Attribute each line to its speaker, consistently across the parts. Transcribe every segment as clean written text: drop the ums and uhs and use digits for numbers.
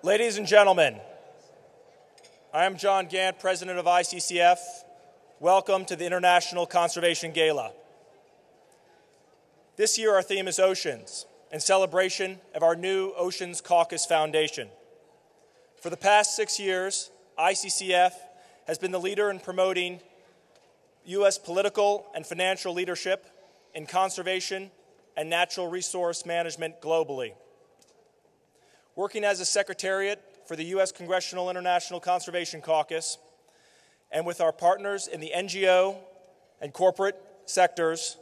Speaker 1: Ladies and gentlemen, I am John Gant, President of ICCF. Welcome to the International Conservation Gala. This year our theme is Oceans, in celebration of our new Oceans Caucus Foundation. For the past 6 years, ICCF has been the leader in promoting U.S. political and financial leadership in conservation and natural resource management globally. Working as a secretariat for the U.S. Congressional International Conservation Caucus, and with our partners in the NGO and corporate sectors,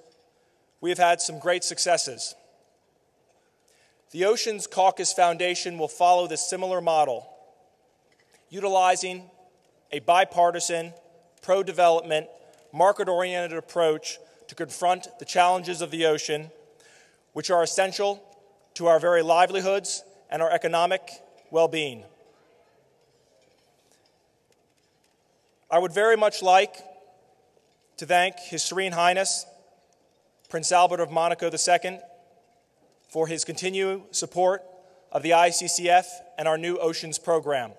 Speaker 1: we have had some great successes. The Oceans Caucus Foundation will follow this similar model, utilizing a bipartisan, pro-development, market-oriented approach to confront the challenges of the ocean, which are essential to our very livelihoods and our economic well-being. I would very much like to thank His Serene Highness, Prince Albert of Monaco II, for his continued support of the ICCF and our new Oceans program.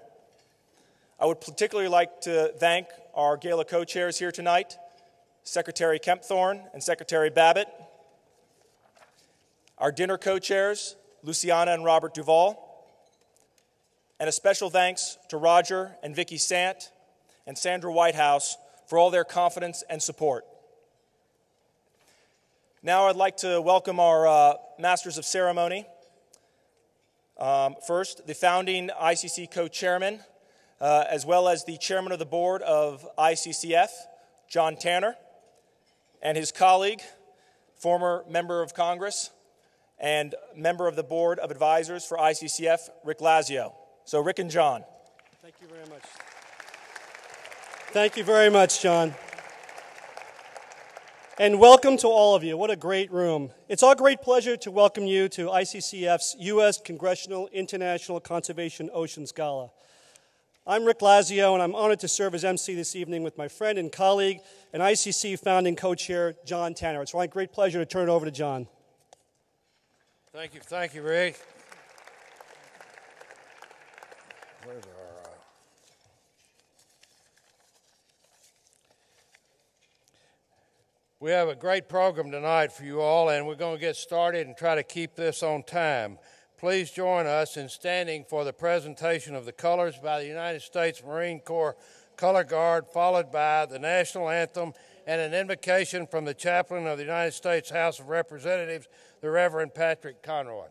Speaker 1: I would particularly like to thank our Gala Co-Chairs here tonight, Secretary Kempthorne and Secretary Babbitt, our dinner co-chairs, Luciana and Robert Duvall, and a special thanks to Roger and Vicki Sant and Sandra Whitehouse for all their confidence and support. Now I'd like to welcome our Masters of Ceremony. First, the founding ICC Co-Chairmen, as well as the Chairman of the Board of ICCF, John Tanner, and his colleague, former Member of Congress, and member of the Board of Advisors for ICCF, Rick Lazio. So Rick and John.
Speaker 2: Thank you very much. Thank you very much, John. And welcome to all of you. What a great room. It's our great pleasure to welcome you to ICCF's U.S. Congressional International Conservation Oceans Gala. I'm Rick Lazio, and I'm honored to serve as MC this evening with my friend and colleague and ICC founding co-chair, John Tanner. It's my great pleasure to turn it over to John.
Speaker 3: Thank you, Rick. Where's our, We have a great program tonight for you all, and we're going to get started and try to keep this on time. Please join us in standing for the presentation of the colors by the United States Marine Corps Color Guard, followed by the national anthem and an invocation from the chaplain of the United States House of Representatives, the Reverend Patrick Conroy.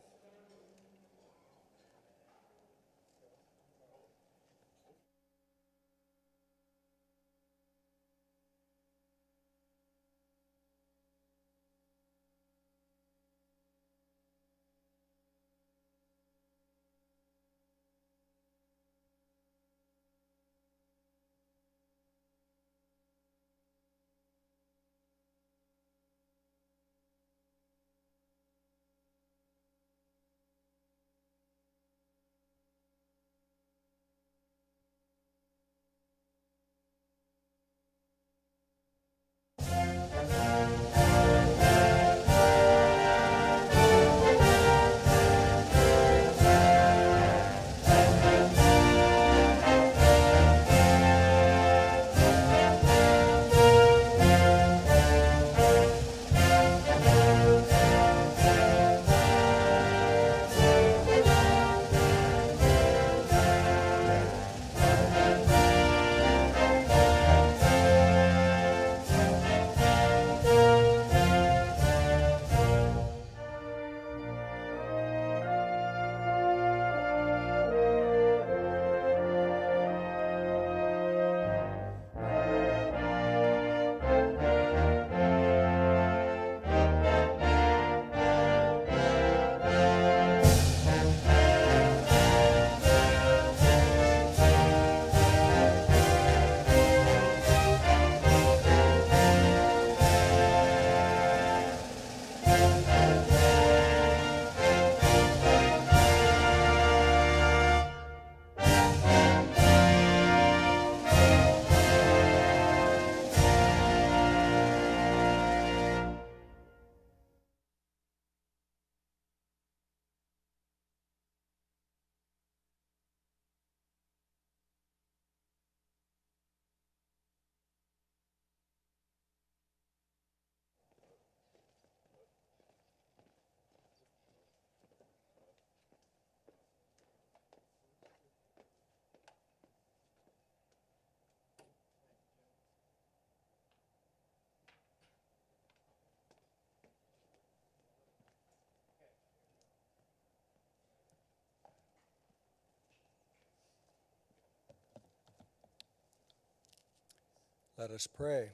Speaker 4: Let us pray.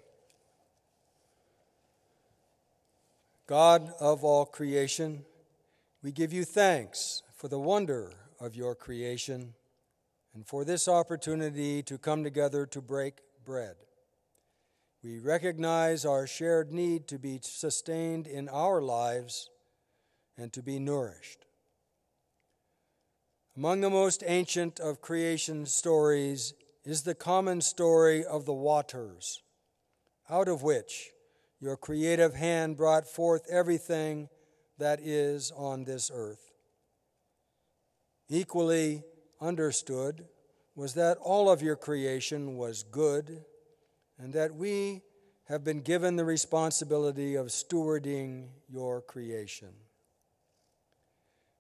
Speaker 4: God of all creation, we give you thanks for the wonder of your creation and for this opportunity to come together to break bread. We recognize our shared need to be sustained in our lives and to be nourished. Among the most ancient of creation stories is the common story of the waters, out of which your creative hand brought forth everything that is on this earth. Equally understood was that all of your creation was good, and that we have been given the responsibility of stewarding your creation.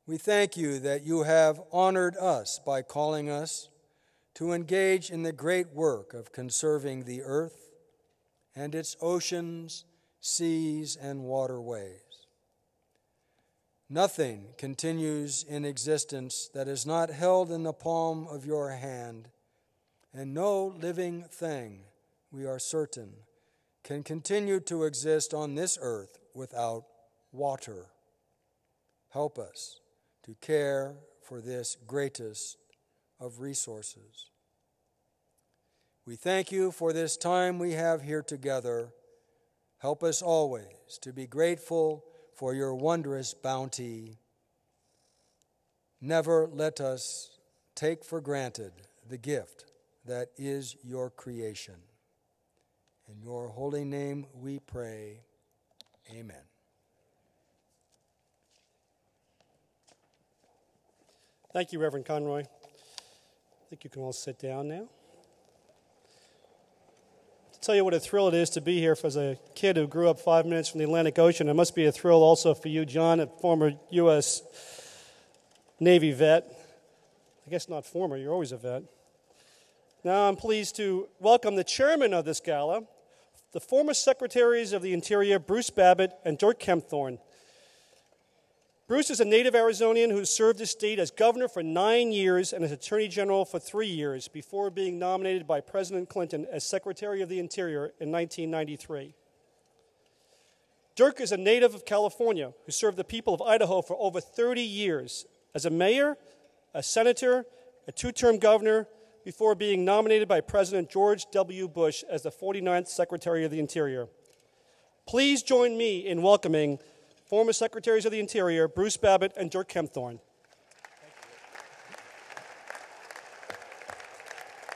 Speaker 4: We thank you that you have honored us by calling us to engage in the great work of conserving the earth and its oceans, seas, and waterways. Nothing continues in existence that is not held in the palm of your hand, and no living thing, we are certain, can continue to exist on this earth without water. Help us to care for this greatest of resources. We thank you for this time we have here together. Help us always to be grateful for your wondrous bounty. Never let us take for granted the gift that is your creation. In your holy name we pray. Amen.
Speaker 2: Thank you, Reverend Conroy. I think you can all sit down now. To tell you what a thrill it is to be here as a kid who grew up 5 minutes from the Atlantic Ocean, it must be a thrill also for you, John, a former U.S. Navy vet. I guess not former, you're always a vet. Now I'm pleased to welcome the chairman of this gala, the former Secretaries of the Interior, Bruce Babbitt and Dirk Kempthorne. Bruce is a native Arizonian who served his state as governor for 9 years and as Attorney General for 3 years before being nominated by President Clinton as Secretary of the Interior in 1993. Dirk is a native of California who served the people of Idaho for over 30 years as a mayor, a senator, a two-term governor, before being nominated by President George W. Bush as the 49th Secretary of the Interior. Please join me in welcoming former Secretaries of the Interior, Bruce Babbitt and Dirk Kempthorne.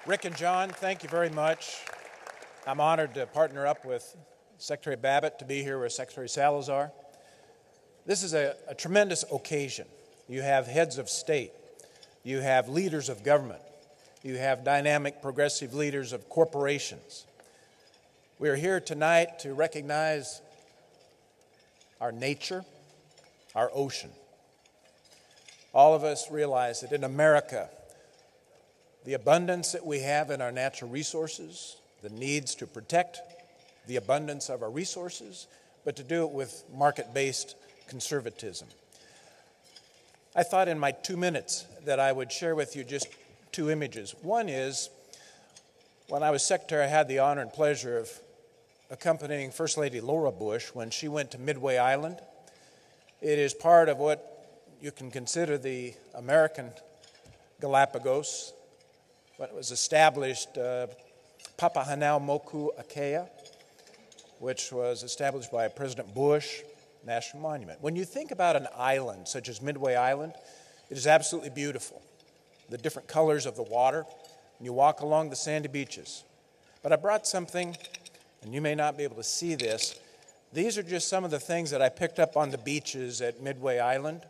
Speaker 5: Rick and John, thank you very much. I'm honored to partner up with Secretary Babbitt to be here with Secretary Salazar. This is a tremendous occasion. You have heads of state. You have leaders of government. You have dynamic, progressive leaders of corporations. We are here tonight to recognize our nature, our ocean. All of us realize that in America, the abundance that we have in our natural resources, the needs to protect the abundance of our resources, but to do it with market-based conservatism. I thought in my 2 minutes that I would share with you just two images. One is, when I was secretary, I had the honor and pleasure of accompanying First Lady Laura Bush when she went to Midway Island. It is part of what you can consider the American Galapagos. When it was established, Papahanaumoku Akea, which was established by President Bush, National Monument. When you think about an island such as Midway Island, it is absolutely beautiful. The different colors of the water, and you walk along the sandy beaches. But I brought something, and you may not be able to see this. These are just some of the things that I picked up on the beaches at Midway Island.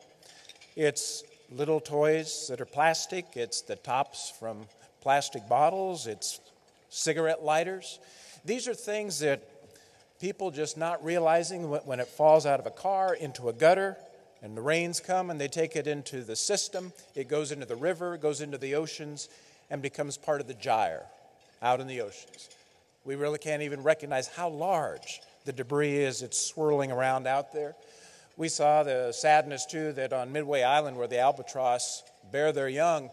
Speaker 5: It's little toys that are plastic. It's the tops from plastic bottles. It's cigarette lighters. These are things that people just not realizing when it falls out of a car into a gutter and the rains come and they take it into the system. It goes into the river, goes into the oceans, and becomes part of the gyre out in the oceans. We really can't even recognize how large the debris is. It's swirling around out there. We saw the sadness, too, that on Midway Island, where the albatross bear their young,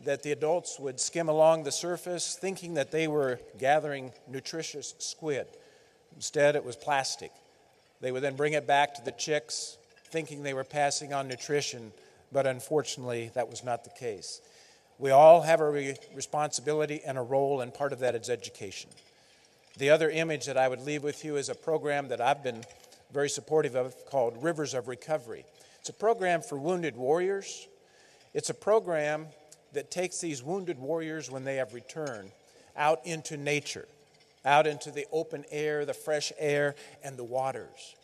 Speaker 5: that the adults would skim along the surface thinking that they were gathering nutritious squid. Instead, it was plastic. They would then bring it back to the chicks thinking they were passing on nutrition, but unfortunately, that was not the case. We all have a responsibility and a role, and part of that is education. The other image that I would leave with you is a program that I've been very supportive of called Rivers of Recovery. It's a program for wounded warriors. It's a program that takes these wounded warriors when they have returned out into nature, out into the open air, the fresh air, and the waters.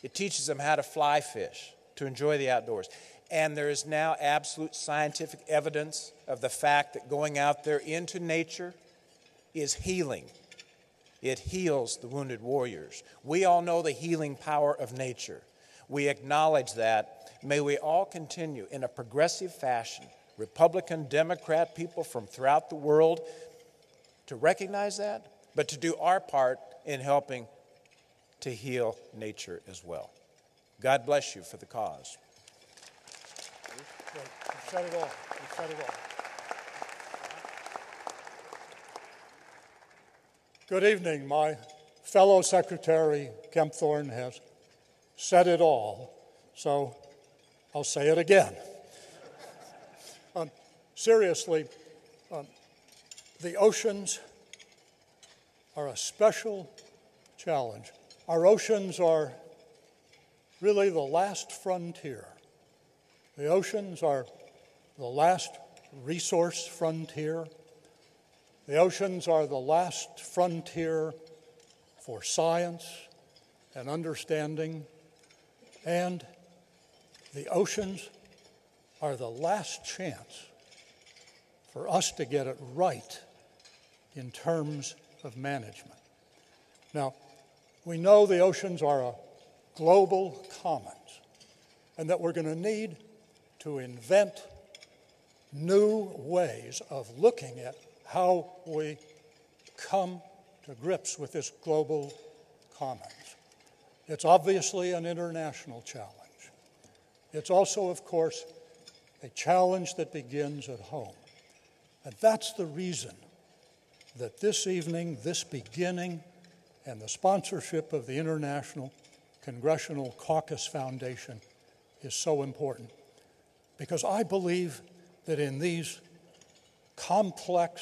Speaker 5: It teaches them how to fly fish, to enjoy the outdoors. And there is now absolute scientific evidence of the fact that going out there into nature is healing. It heals the wounded warriors. We all know the healing power of nature. We acknowledge that. May we all continue in a progressive fashion, Republican, Democrat, people from throughout the world, to recognize that, but to do our part in helping to heal nature as well. God bless you for the cause.
Speaker 6: You said it all. You said it all. Good evening. My fellow Secretary Kempthorne has said it all, so I'll say it again. Seriously, the oceans are a special challenge. Our oceans are really the last frontier. The oceans are the last resource frontier. The oceans are the last frontier for science and understanding. And the oceans are the last chance for us to get it right in terms of management. Now, we know the oceans are a global commons and that we're going to need to invent new ways of looking at how we come to grips with this global commons. It's obviously an international challenge. It's also, of course, a challenge that begins at home. And that's the reason that this evening, this beginning, and the sponsorship of the International Congressional Caucus Foundation is so important. Because I believe that in these complex,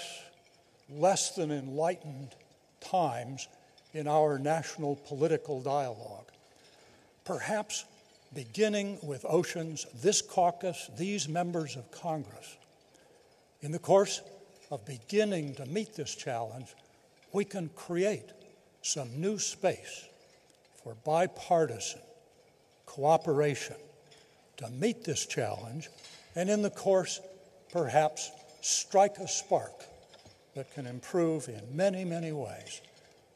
Speaker 6: less than enlightened times in our national political dialogue, perhaps beginning with Oceans, this caucus, these members of Congress, in the course of beginning to meet this challenge, we can create some new space for bipartisan cooperation to meet this challenge, and in the course, perhaps strike a spark that can improve in many, many ways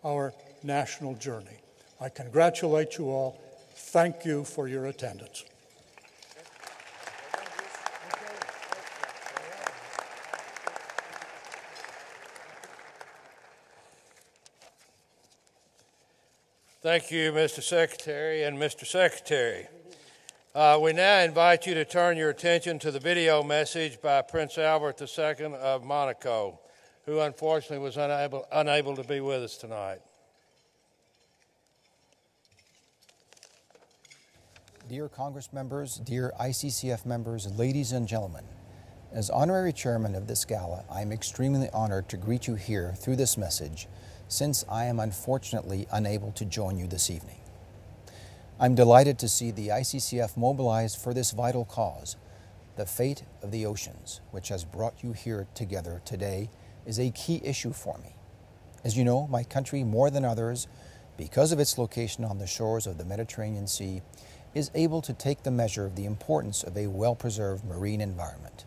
Speaker 6: our national journey. I congratulate you all. Thank you for your attendance.
Speaker 3: Thank you, Mr. Secretary and Mr. Secretary. We now invite you to turn your attention to the video message by Prince Albert II of Monaco, who unfortunately was unable to be with us tonight.
Speaker 7: Dear Congress members, dear ICCF members, ladies and gentlemen, as honorary chairman of this gala, I am extremely honored to greet you here through this message, since I am unfortunately unable to join you this evening. I'm delighted to see the ICCF mobilized for this vital cause. The fate of the oceans, which has brought you here together today, is a key issue for me. As you know, my country, more than others, because of its location on the shores of the Mediterranean Sea, is able to take the measure of the importance of a well-preserved marine environment.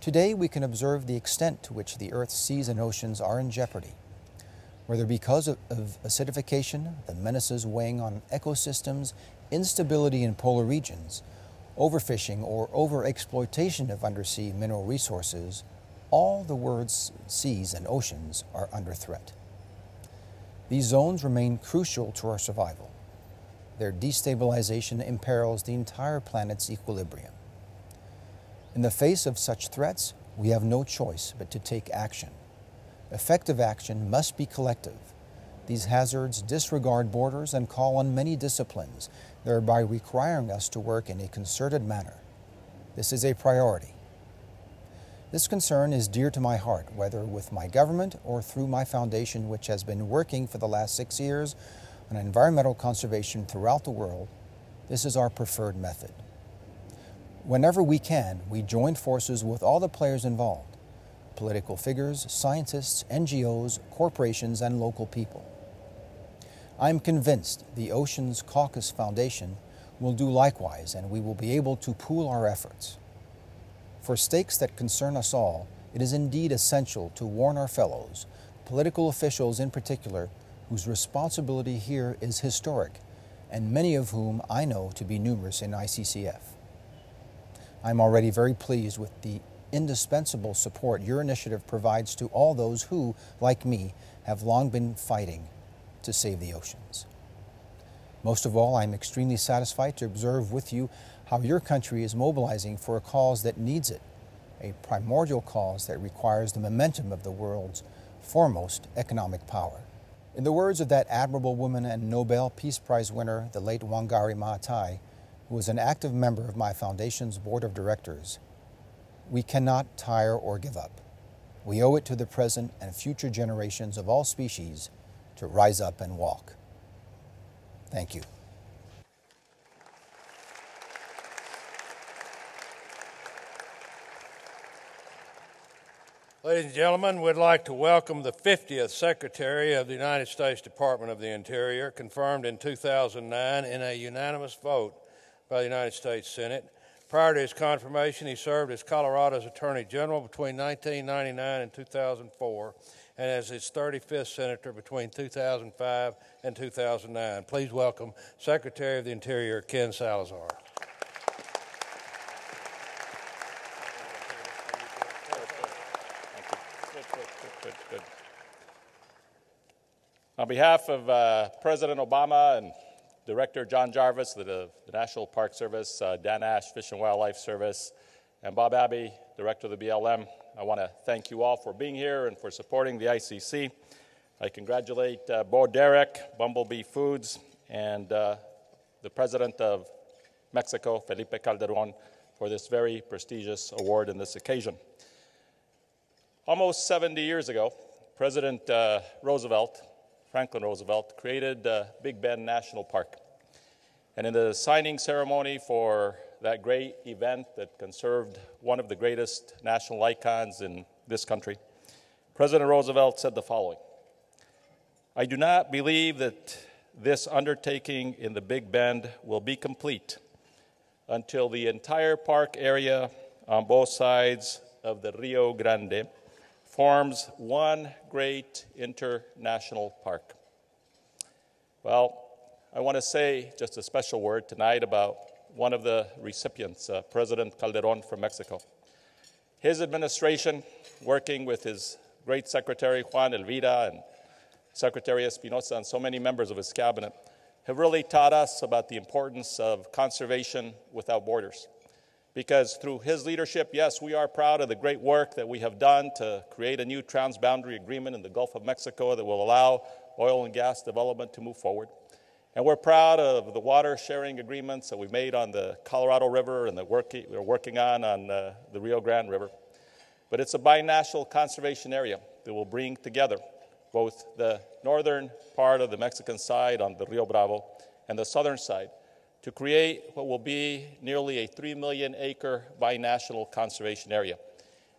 Speaker 7: Today, we can observe the extent to which the Earth's seas and oceans are in jeopardy, whether because of acidification, the menaces weighing on ecosystems, instability in polar regions, overfishing, or overexploitation of undersea mineral resources, all the world's seas and oceans are under threat. These zones remain crucial to our survival. Their destabilization imperils the entire planet's equilibrium. In the face of such threats, we have no choice but to take action. Effective action must be collective. These hazards disregard borders and call on many disciplines, thereby requiring us to work in a concerted manner. This is a priority. This concern is dear to my heart, whether with my government or through my foundation, which has been working for the last 6 years on environmental conservation throughout the world. This is our preferred method. Whenever we can, we join forces with all the players involved: political figures, scientists, NGOs, corporations, and local people. I am convinced the Oceans Caucus Foundation will do likewise, and we will be able to pool our efforts. For stakes that concern us all, it is indeed essential to warn our fellows, political officials in particular, whose responsibility here is historic, and many of whom I know to be numerous in ICCF. I'm already very pleased with the indispensable support your initiative provides to all those who, like me, have long been fighting to save the oceans. Most of all, I'm extremely satisfied to observe with you how your country is mobilizing for a cause that needs it, a primordial cause that requires the momentum of the world's foremost economic power. In the words of that admirable woman and Nobel Peace Prize winner, the late Wangari Maathai, who was an active member of my foundation's board of directors, we cannot tire or give up. We owe it to the present and future generations of all species to rise up and walk. Thank you.
Speaker 3: Ladies and gentlemen, we'd like to welcome the 50th Secretary of the United States Department of the Interior, confirmed in 2009 in a unanimous vote by the United States Senate. Prior to his confirmation, he served as Colorado's Attorney General between 1999 and 2004, and as its 35th Senator between 2005 and 2009. Please welcome Secretary of the Interior, Ken Salazar.
Speaker 8: Good. On behalf of President Obama and Director John Jarvis of the National Park Service, Dan Ash, Fish and Wildlife Service, and Bob Abbey, Director of the BLM, I want to thank you all for being here and for supporting the ICC. I congratulate Bo Derek, Bumblebee Foods, and the President of Mexico, Felipe Calderón, for this very prestigious award in this occasion. Almost 70 years ago, President Franklin Roosevelt, created Big Bend National Park. And in the signing ceremony for that great event that conserved one of the greatest national icons in this country, President Roosevelt said the following: "I do not believe that this undertaking in the Big Bend will be complete until the entire park area on both sides of the Rio Grande forms one great international park." Well, I want to say just a special word tonight about one of the recipients, President Calderón from Mexico. His administration, working with his great secretary, Juan Elvira, and Secretary Espinosa, and so many members of his cabinet, have really taught us about the importance of conservation without borders. Because through his leadership, yes, we are proud of the great work that we have done to create a new transboundary agreement in the Gulf of Mexico that will allow oil and gas development to move forward. And we're proud of the water sharing agreements that we've made on the Colorado River and that we're working on the Rio Grande River. But it's a binational conservation area that will bring together both the northern part of the Mexican side on the Rio Bravo and the southern side to create what will be nearly a 3 million acre binational conservation area.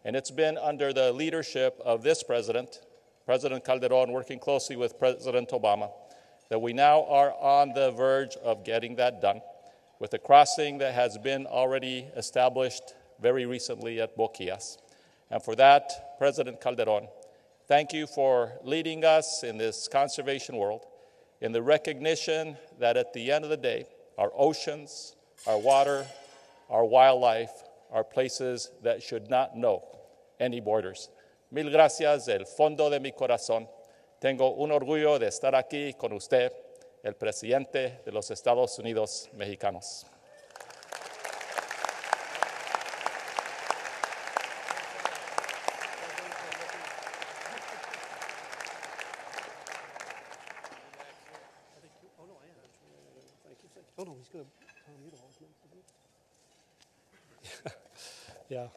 Speaker 8: And it's been under the leadership of this president, President Calderón, working closely with President Obama, that we now are on the verge of getting that done with a crossing that has been already established very recently at Boquillas. And for that, President Calderón, thank you for leading us in this conservation world, in the recognition that at the end of the day, our oceans, our water, our wildlife are places that should not know any borders. Mil gracias del fondo de mi corazón. Tengo un orgullo de estar aquí con usted, el presidente de los Estados Unidos mexicanos.
Speaker 2: going to, Tom Udall, isn't it? Yeah.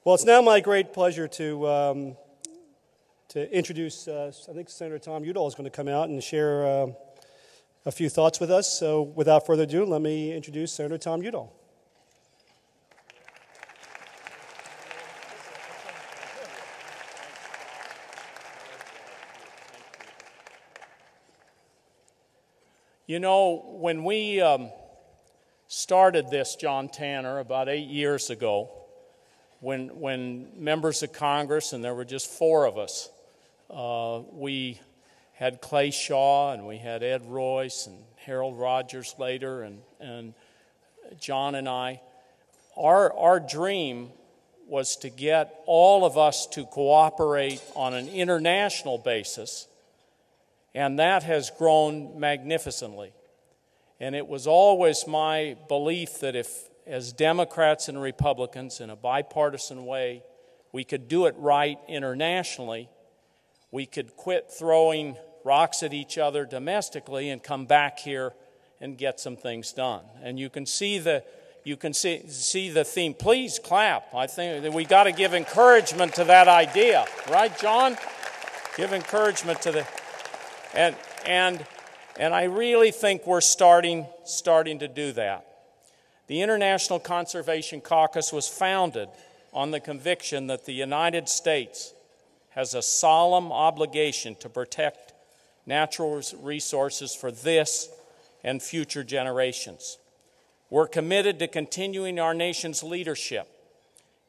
Speaker 2: Well, it's now my great pleasure to introduce, I think Senator Tom Udall is going to come out and share a few thoughts with us. So without further ado, let me introduce Senator Tom Udall.
Speaker 9: You know, when we started this, John Tanner, about 8 years ago, when members of Congress, and there were just 4 of us, we had Clay Shaw, and we had Ed Royce, and Harold Rogers later, and John and I. Our dream was to get all of us to cooperate on an international basis, and that has grown magnificently. And it was always my belief that if, as Democrats and Republicans, in a bipartisan way, we could do it right internationally, we could quit throwing rocks at each other domestically and come back here and get some things done. And you can see the theme. Please clap. I think that we got to give encouragement to that idea, right, John? Give encouragement to the and I really think we're starting to do that. The International Conservation Caucus was founded on the conviction that the United States has a solemn obligation to protect natural resources for this and future generations. We're committed to continuing our nation's leadership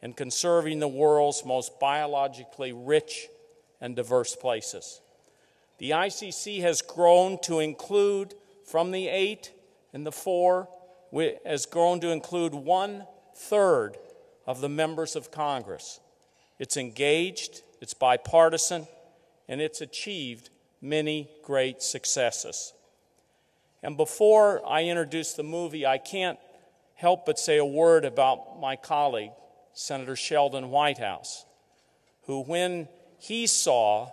Speaker 9: in conserving the world's most biologically rich and diverse places. The ICC has grown to include, from the 8 and the 4, has grown to include 1/3 of the members of Congress. It's engaged, it's bipartisan, and it's achieved many great successes. And before I introduce the movie, I can't help but say a word about my colleague, Senator Sheldon Whitehouse, who, when he saw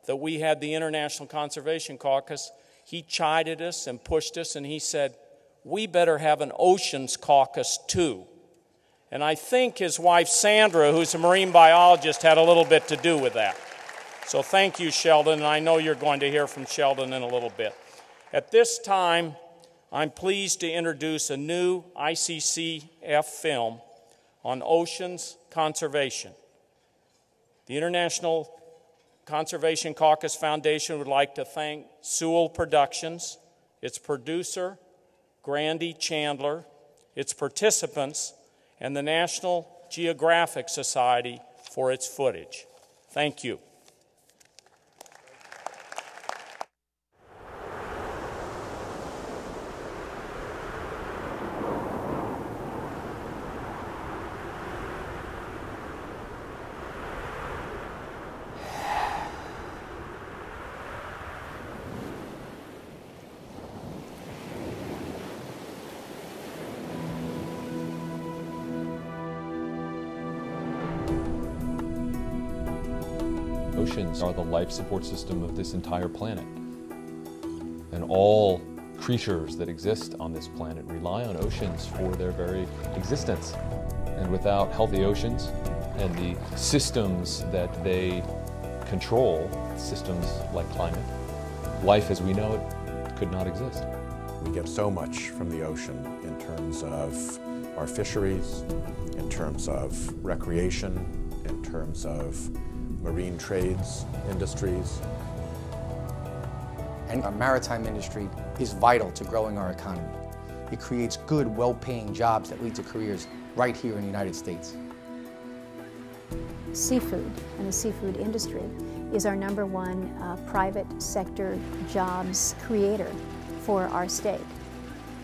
Speaker 9: that we had the International Conservation Caucus, he chided us and pushed us, and he said, we better have an Oceans Caucus too. And I think his wife Sandra, who's a marine biologist, had a little bit to do with that. So thank you, Sheldon, and I know you're going to hear from Sheldon in a little bit. At this time, I'm pleased to introduce a new ICCF film on oceans conservation. The International Conservation Caucus Foundation would like to thank Sewell Productions, its producer, Grandy Chandler, its participants, and the National Geographic Society for its footage. Thank you.
Speaker 10: Oceans are the life support system of this entire planet. And all creatures that exist on this planet rely on oceans for their very existence. And without healthy oceans and the systems that they control, systems like climate, life as we know it could not exist.
Speaker 11: We get so much from the ocean in terms of our fisheries, in terms of recreation, in terms of marine trades, industries.
Speaker 12: And our maritime industry is vital to growing our economy. It creates good, well-paying jobs that lead to careers right here in the United States.
Speaker 13: Seafood and the seafood industry is our #1 private sector jobs creator for our state,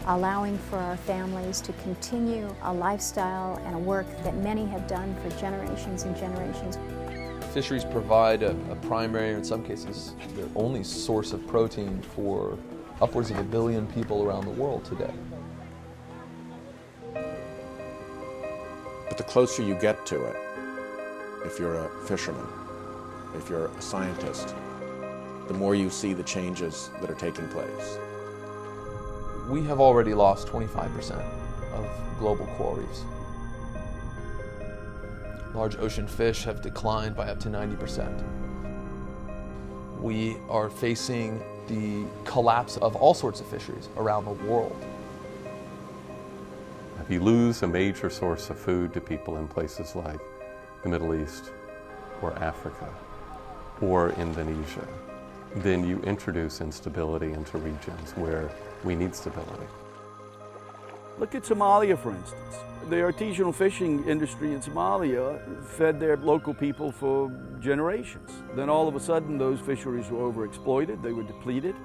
Speaker 13: allowing for our families to continue a lifestyle and a work that many have done for generations and generations.
Speaker 10: Fisheries provide a primary, or in some cases, their only source of protein for upwards of 1 billion people around the world today.
Speaker 11: But the closer you get to it, if you're a fisherman, if you're a scientist, the more you see the changes that are taking place.
Speaker 10: We have already lost 25% of global coral reefs. Large ocean fish have declined by up to 90%. We are facing the collapse of all sorts of fisheries around the world.
Speaker 14: If you lose a major source of food to people in places like the Middle East or Africa or Indonesia, then you introduce instability into regions where we need stability.
Speaker 15: Look at Somalia, for instance. The artisanal fishing industry in Somalia fed their local people for generations. Then all of a sudden those fisheries were overexploited, they were depleted.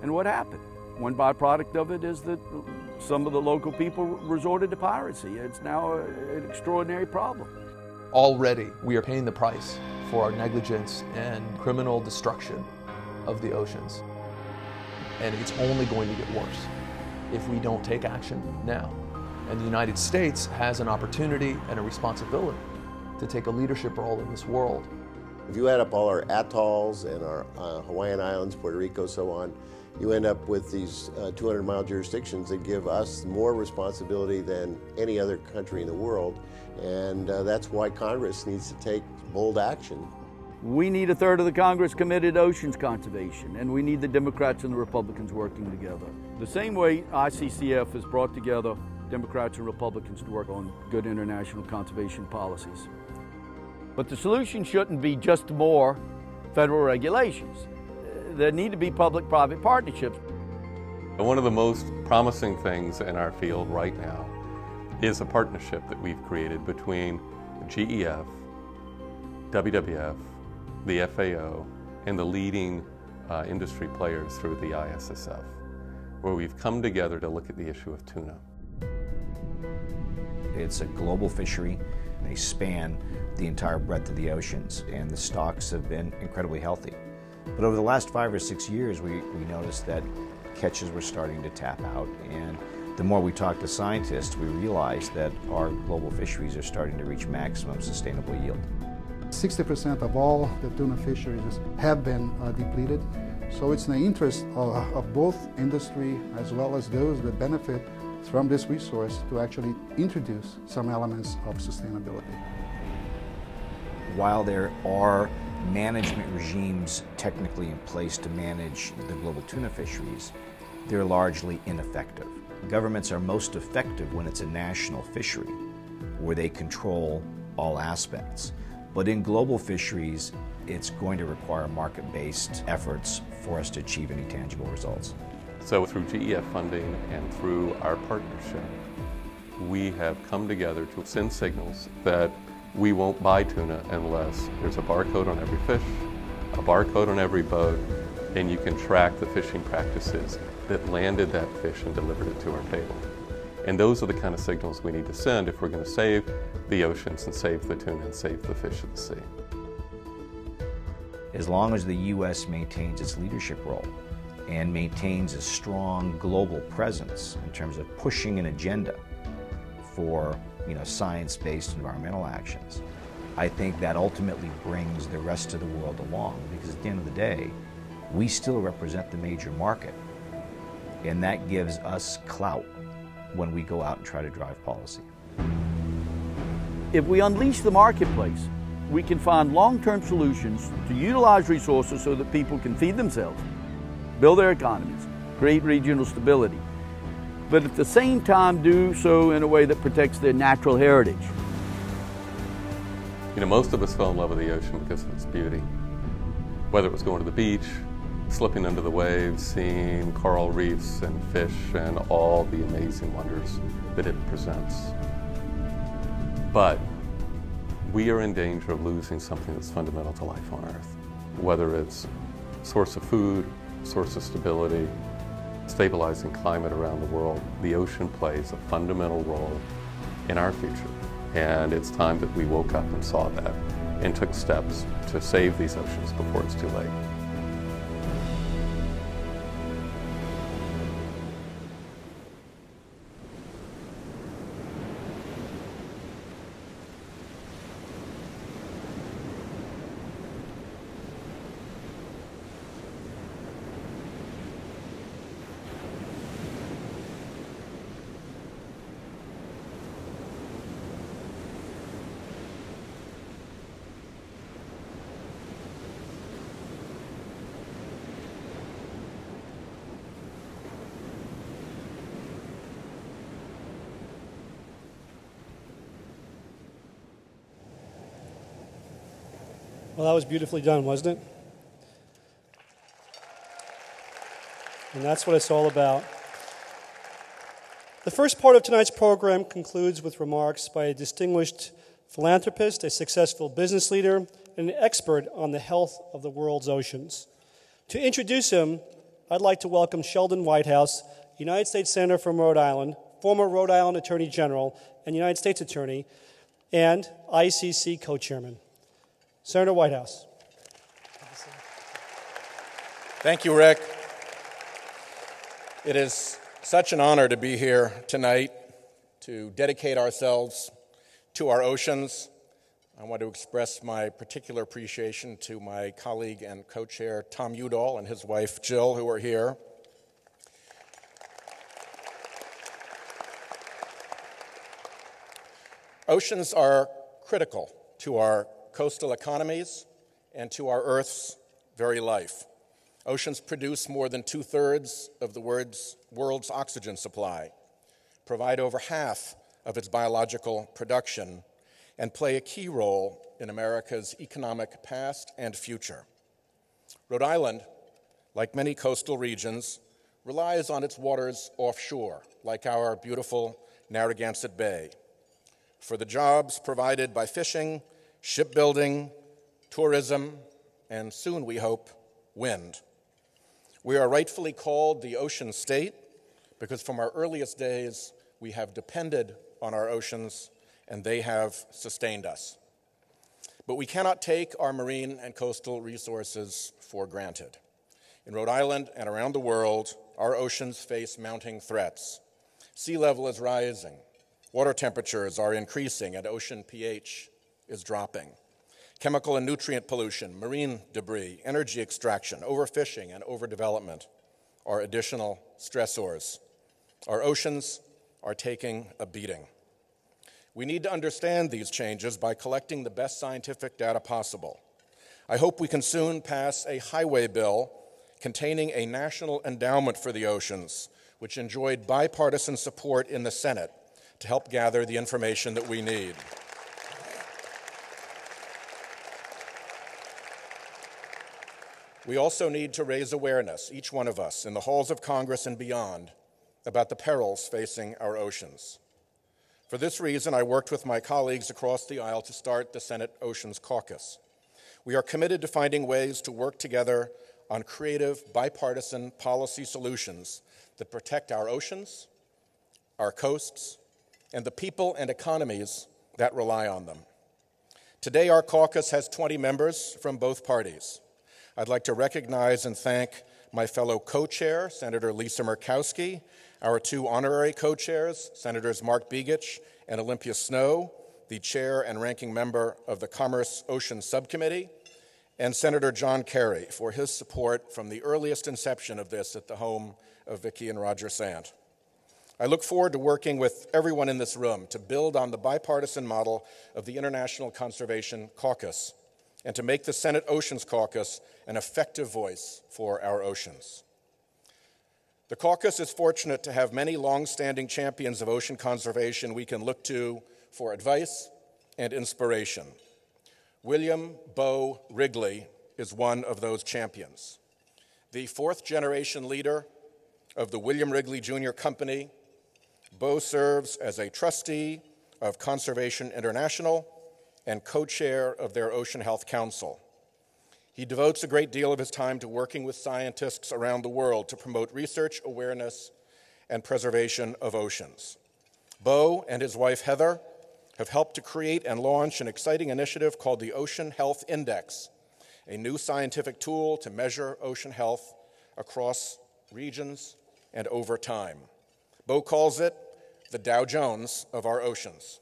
Speaker 15: And what happened? One byproduct of it is that some of the local people resorted to piracy. It's now an extraordinary problem.
Speaker 10: Already we are paying the price for our negligence and criminal destruction of the oceans. And it's only going to get worse if we don't take action now. And the United States has an opportunity and a responsibility to take a leadership role in this world.
Speaker 16: If you add up all our atolls and our Hawaiian Islands, Puerto Rico, so on, you end up with these 200-mile jurisdictions that give us more responsibility than any other country in the world. And that's why Congress needs to take bold action.
Speaker 15: We need a third of the Congress committed to oceans conservation, and we need the Democrats and the Republicans working together. The same way ICCF has brought together Democrats and Republicans to work on good international conservation policies. But the solution shouldn't be just more federal regulations. There need to be public-private partnerships.
Speaker 14: One of the most promising things in our field right now is a partnership that we've created between GEF, WWF, the FAO, and the leading industry players through the ICCF, where we've come together to look at the issue of tuna.
Speaker 17: It's a global fishery. They span the entire breadth of the oceans, and the stocks have been incredibly healthy. But over the last 5 or 6 years, we noticed that catches were starting to tap out, and the more we talked to scientists, we realized that our global fisheries are starting to reach maximum sustainable yield.
Speaker 18: 60% of all the tuna fisheries have been depleted, so it's in the interest of both industry as well as those that benefit from this resource to actually introduce some elements of sustainability.
Speaker 17: While there are management regimes technically in place to manage the global tuna fisheries, they're largely ineffective. Governments are most effective when it's a national fishery, where they control all aspects. But in global fisheries, it's going to require market-based efforts for us to achieve any tangible results.
Speaker 14: So through GEF funding and through our partnership, we have come together to send signals that we won't buy tuna unless there's a barcode on every fish, a barcode on every boat, and you can track the fishing practices that landed that fish and delivered it to our table. And those are the kind of signals we need to send if we're going to save the oceans and save the tuna and save the fish of the sea.
Speaker 17: As long as the U.S. maintains its leadership role and maintains a strong global presence in terms of pushing an agenda for science-based environmental actions, I think that ultimately brings the rest of the world along, because at the end of the day, we still represent the major market, and that gives us clout when we go out and try to drive policy.
Speaker 15: If we unleash the marketplace, we can find long-term solutions to utilize resources so that people can feed themselves, build their economies, create regional stability, but at the same time do so in a way that protects their natural heritage.
Speaker 14: Most of us fell in love with the ocean because of its beauty. Whether it was going to the beach, slipping under the waves, seeing coral reefs and fish and all the amazing wonders that it presents. But we are in danger of losing something that's fundamental to life on Earth. Whether it's source of food, source of stability, stabilizing climate around the world, the ocean plays a fundamental role in our future. And it's time that we woke up and saw that and took steps to save these oceans before it's too late.
Speaker 2: Well, that was beautifully done, wasn't it? And that's what it's all about. The first part of tonight's program concludes with remarks by a distinguished philanthropist, a successful business leader, and an expert on the health of the world's oceans. To introduce him, I'd like to welcome Sheldon Whitehouse, United States Senator from Rhode Island, former Rhode Island Attorney General and United States Attorney, and ICC Co-Chairman. Senator Whitehouse.
Speaker 19: Thank you, Rick. It is such an honor to be here tonight to dedicate ourselves to our oceans. I want to express my particular appreciation to my colleague and co-chair Tom Udall and his wife Jill, who are here. Oceans are critical to our coastal economies and to our Earth's very life. Oceans produce more than 2/3 of the world's oxygen supply, provide over half of its biological production, and play a key role in America's economic past and future. Rhode Island, like many coastal regions, relies on its waters offshore, like our beautiful Narragansett Bay, for the jobs provided by fishing, shipbuilding, tourism, and soon, we hope, wind. We are rightfully called the ocean state because from our earliest days, we have depended on our oceans and they have sustained us. But we cannot take our marine and coastal resources for granted. In Rhode Island and around the world, our oceans face mounting threats. Sea level is rising, water temperatures are increasing, and ocean pH is dropping. Chemical and nutrient pollution, marine debris, energy extraction, overfishing, and overdevelopment are additional stressors. Our oceans are taking a beating. We need to understand these changes by collecting the best scientific data possible. I hope we can soon pass a highway bill containing a national endowment for the oceans, which enjoyed bipartisan support in the Senate to help gather the information that we need. We also need to raise awareness, each one of us, in the halls of Congress and beyond, about the perils facing our oceans. For this reason, I worked with my colleagues across the aisle to start the Senate Oceans Caucus. We are committed to finding ways to work together on creative, bipartisan policy solutions that protect our oceans, our coasts, and the people and economies that rely on them. Today, our caucus has 20 members from both parties. I'd like to recognize and thank my fellow co-chair, Senator Lisa Murkowski, our two honorary co-chairs, Senators Mark Begich and Olympia Snowe, the chair and ranking member of the Commerce Ocean Subcommittee, and Senator John Kerry for his support from the earliest inception of this at the home of Vicki and Roger Sant. I look forward to working with everyone in this room to build on the bipartisan model of the International Conservation Caucus and to make the Senate Oceans Caucus an effective voice for our oceans. The caucus is fortunate to have many long-standing champions of ocean conservation we can look to for advice and inspiration. William Bo Wrigley is one of those champions. The fourth-generation leader of the William Wrigley Jr. Company, Bo serves as a trustee of Conservation International and co-chair of their Ocean Health Council. He devotes a great deal of his time to working with scientists around the world to promote research, awareness, and preservation of oceans. Bo and his wife Heather have helped to create and launch an exciting initiative called the Ocean Health Index, a new scientific tool to measure ocean health across regions and over time. Bo calls it the Dow Jones of our oceans.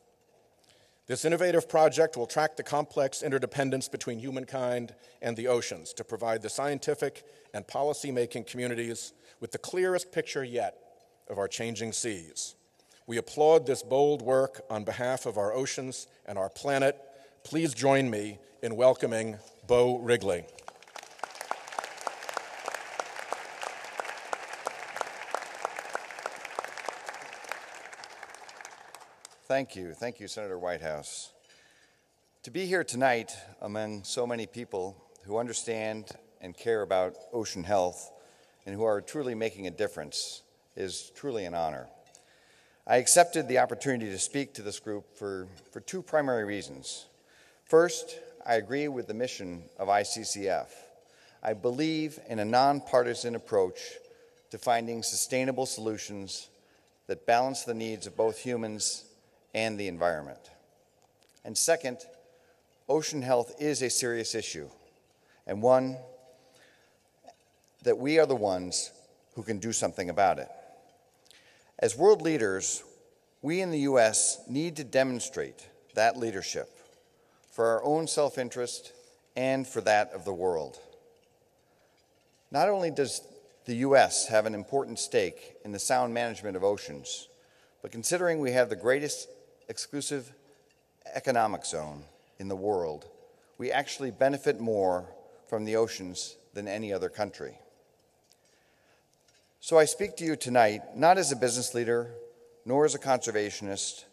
Speaker 19: This innovative project will track the complex interdependence between humankind and the oceans to provide the scientific and policy-making communities with the clearest picture yet of our changing seas. We applaud this bold work on behalf of our oceans and our planet. Please join me in welcoming Bo Wrigley.
Speaker 20: Thank you, Senator Whitehouse. To be here tonight among so many people who understand and care about ocean health and who are truly making a difference is truly an honor. I accepted the opportunity to speak to this group for two primary reasons. First, I agree with the mission of ICCF. I believe in a nonpartisan approach to finding sustainable solutions that balance the needs of both humans and the environment. And second, ocean health is a serious issue, and one that we are the ones who can do something about it. As world leaders, we in the U.S. need to demonstrate that leadership for our own self-interest and for that of the world. Not only does the U.S. have an important stake in the sound management of oceans, but considering we have the greatest exclusive economic zone in the world, we actually benefit more from the oceans than any other country. So I speak to you tonight not as a business leader, nor as a conservationist,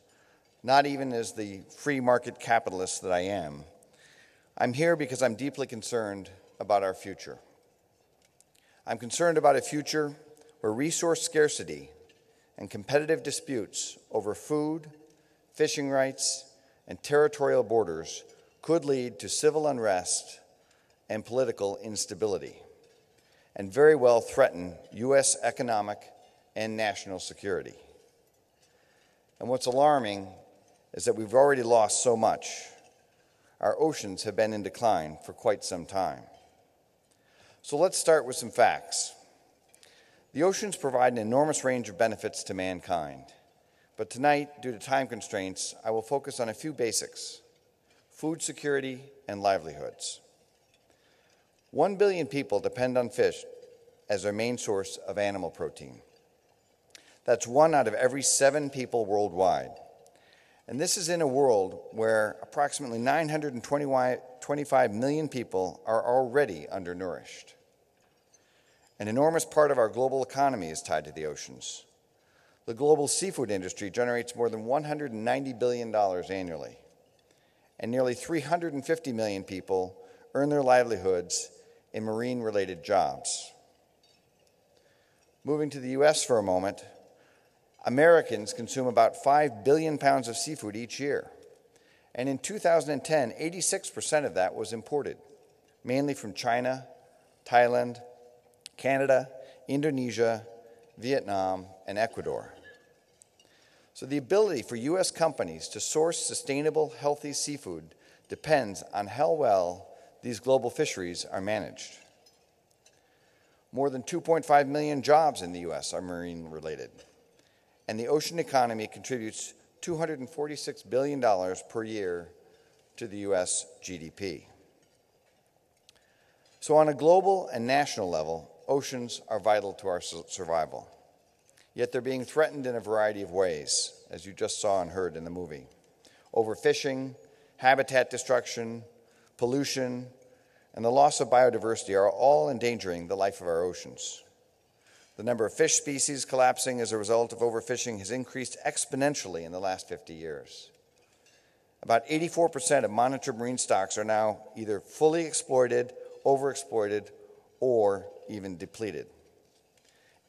Speaker 20: not even as the free market capitalist that I am. I'm here because I'm deeply concerned about our future. I'm concerned about a future where resource scarcity and competitive disputes over food, fishing rights, and territorial borders could lead to civil unrest and political instability, and very well threaten U.S. economic and national security. And what's alarming is that we've already lost so much. Our oceans have been in decline for quite some time. So let's start with some facts. The oceans provide an enormous range of benefits to mankind. But tonight, due to time constraints, I will focus on a few basics: food security and livelihoods. 1 billion people depend on fish as their main source of animal protein. That's 1 out of every 7 people worldwide. And this is in a world where approximately 925 million people are already undernourished. An enormous part of our global economy is tied to the oceans. The global seafood industry generates more than $190 billion annually, and nearly 350 million people earn their livelihoods in marine-related jobs. Moving to the U.S. for a moment, Americans consume about 5 billion pounds of seafood each year, and in 2010, 86% of that was imported, mainly from China, Thailand, Canada, Indonesia, Vietnam, and Ecuador. So the ability for U.S. companies to source sustainable, healthy seafood depends on how well these global fisheries are managed. More than 2.5 million jobs in the U.S. are marine-related, and the ocean economy contributes $246 billion per year to the U.S. GDP. So on a global and national level, oceans are vital to our survival. Yet they're being threatened in a variety of ways, as you just saw and heard in the movie. Overfishing, habitat destruction, pollution, and the loss of biodiversity are all endangering the life of our oceans. The number of fish species collapsing as a result of overfishing has increased exponentially in the last 50 years. About 84% of monitored marine stocks are now either fully exploited, overexploited, or even depleted.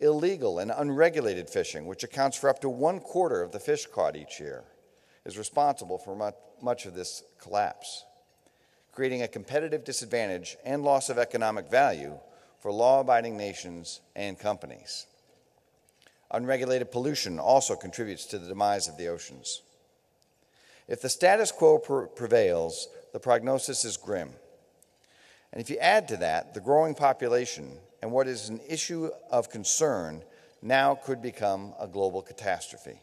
Speaker 20: Illegal and unregulated fishing, which accounts for up to 1/4 of the fish caught each year, is responsible for much of this collapse, creating a competitive disadvantage and loss of economic value for law-abiding nations and companies. Unregulated pollution also contributes to the demise of the oceans. If the status quo prevails, the prognosis is grim. And if you add to that the growing population and what is an issue of concern now could become a global catastrophe.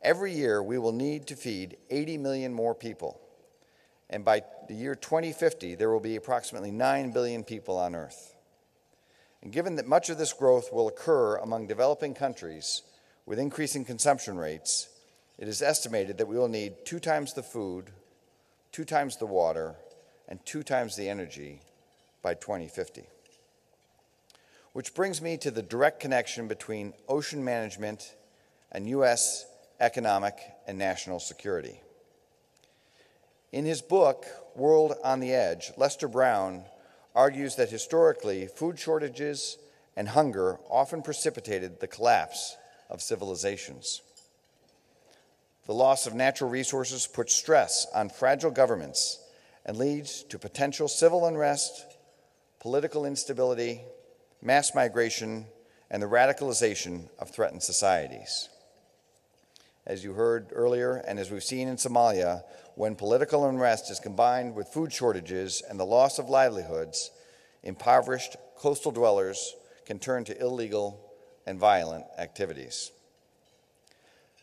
Speaker 20: Every year we will need to feed 80 million more people, and by the year 2050 there will be approximately 9 billion people on Earth. And given that much of this growth will occur among developing countries with increasing consumption rates, it is estimated that we will need 2 times the food, 2 times the water, and 2 times the energy by 2050. Which brings me to the direct connection between ocean management and U.S. economic and national security. In his book, World on the Edge, Lester Brown argues that historically, food shortages and hunger often precipitated the collapse of civilizations. The loss of natural resources puts stress on fragile governments and leads to potential civil unrest, political instability, mass migration, and the radicalization of threatened societies. As you heard earlier, and as we've seen in Somalia, when political unrest is combined with food shortages and the loss of livelihoods, impoverished coastal dwellers can turn to illegal and violent activities.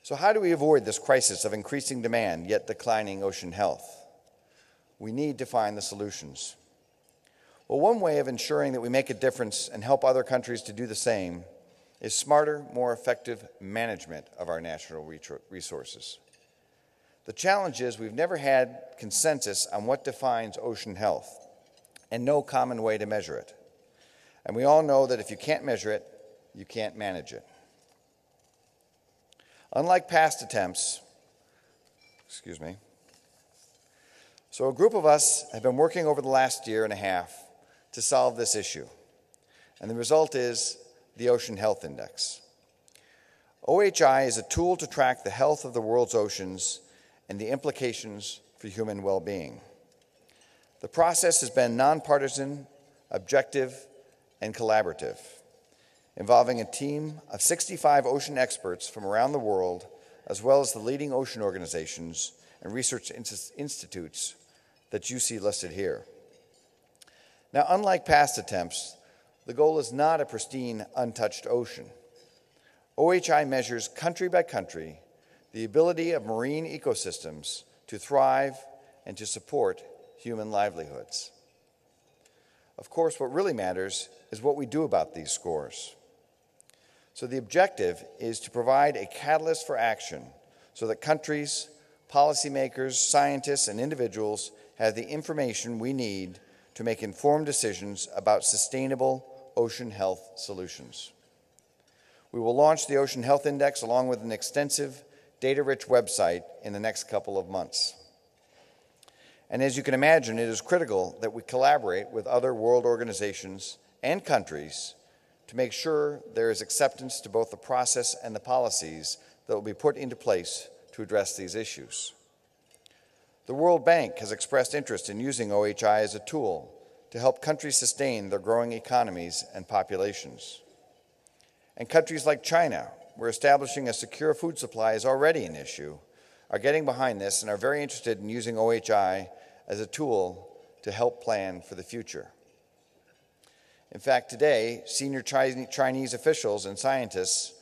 Speaker 20: So how do we avoid this crisis of increasing demand yet declining ocean health? We need to find the solutions. Well, one way of ensuring that we make a difference and help other countries to do the same is smarter, more effective management of our natural resources. The challenge is we've never had consensus on what defines ocean health and no common way to measure it. And we all know that if you can't measure it, you can't manage it. Unlike past attempts, so a group of us have been working over the last year and a half to solve this issue. And the result is the Ocean Health Index. OHI is a tool to track the health of the world's oceans and the implications for human well-being. The process has been nonpartisan, objective, and collaborative, involving a team of 65 ocean experts from around the world, as well as the leading ocean organizations and research institutes that you see listed here. Now, unlike past attempts, the goal is not a pristine, untouched ocean. OHI measures country by country the ability of marine ecosystems to thrive and to support human livelihoods. Of course, what really matters is what we do about these scores. So the objective is to provide a catalyst for action so that countries, policymakers, scientists, and individuals have the information we need to make informed decisions about sustainable ocean health solutions. We will launch the Ocean Health Index along with an extensive, data-rich website in the next couple of months. And as you can imagine, it is critical that we collaborate with other world organizations and countries to make sure there is acceptance to both the process and the policies that will be put into place to address these issues. The World Bank has expressed interest in using OHI as a tool to help countries sustain their growing economies and populations. And countries like China, where establishing a secure food supply is already an issue, are getting behind this and are very interested in using OHI as a tool to help plan for the future. In fact, today, senior Chinese officials and scientists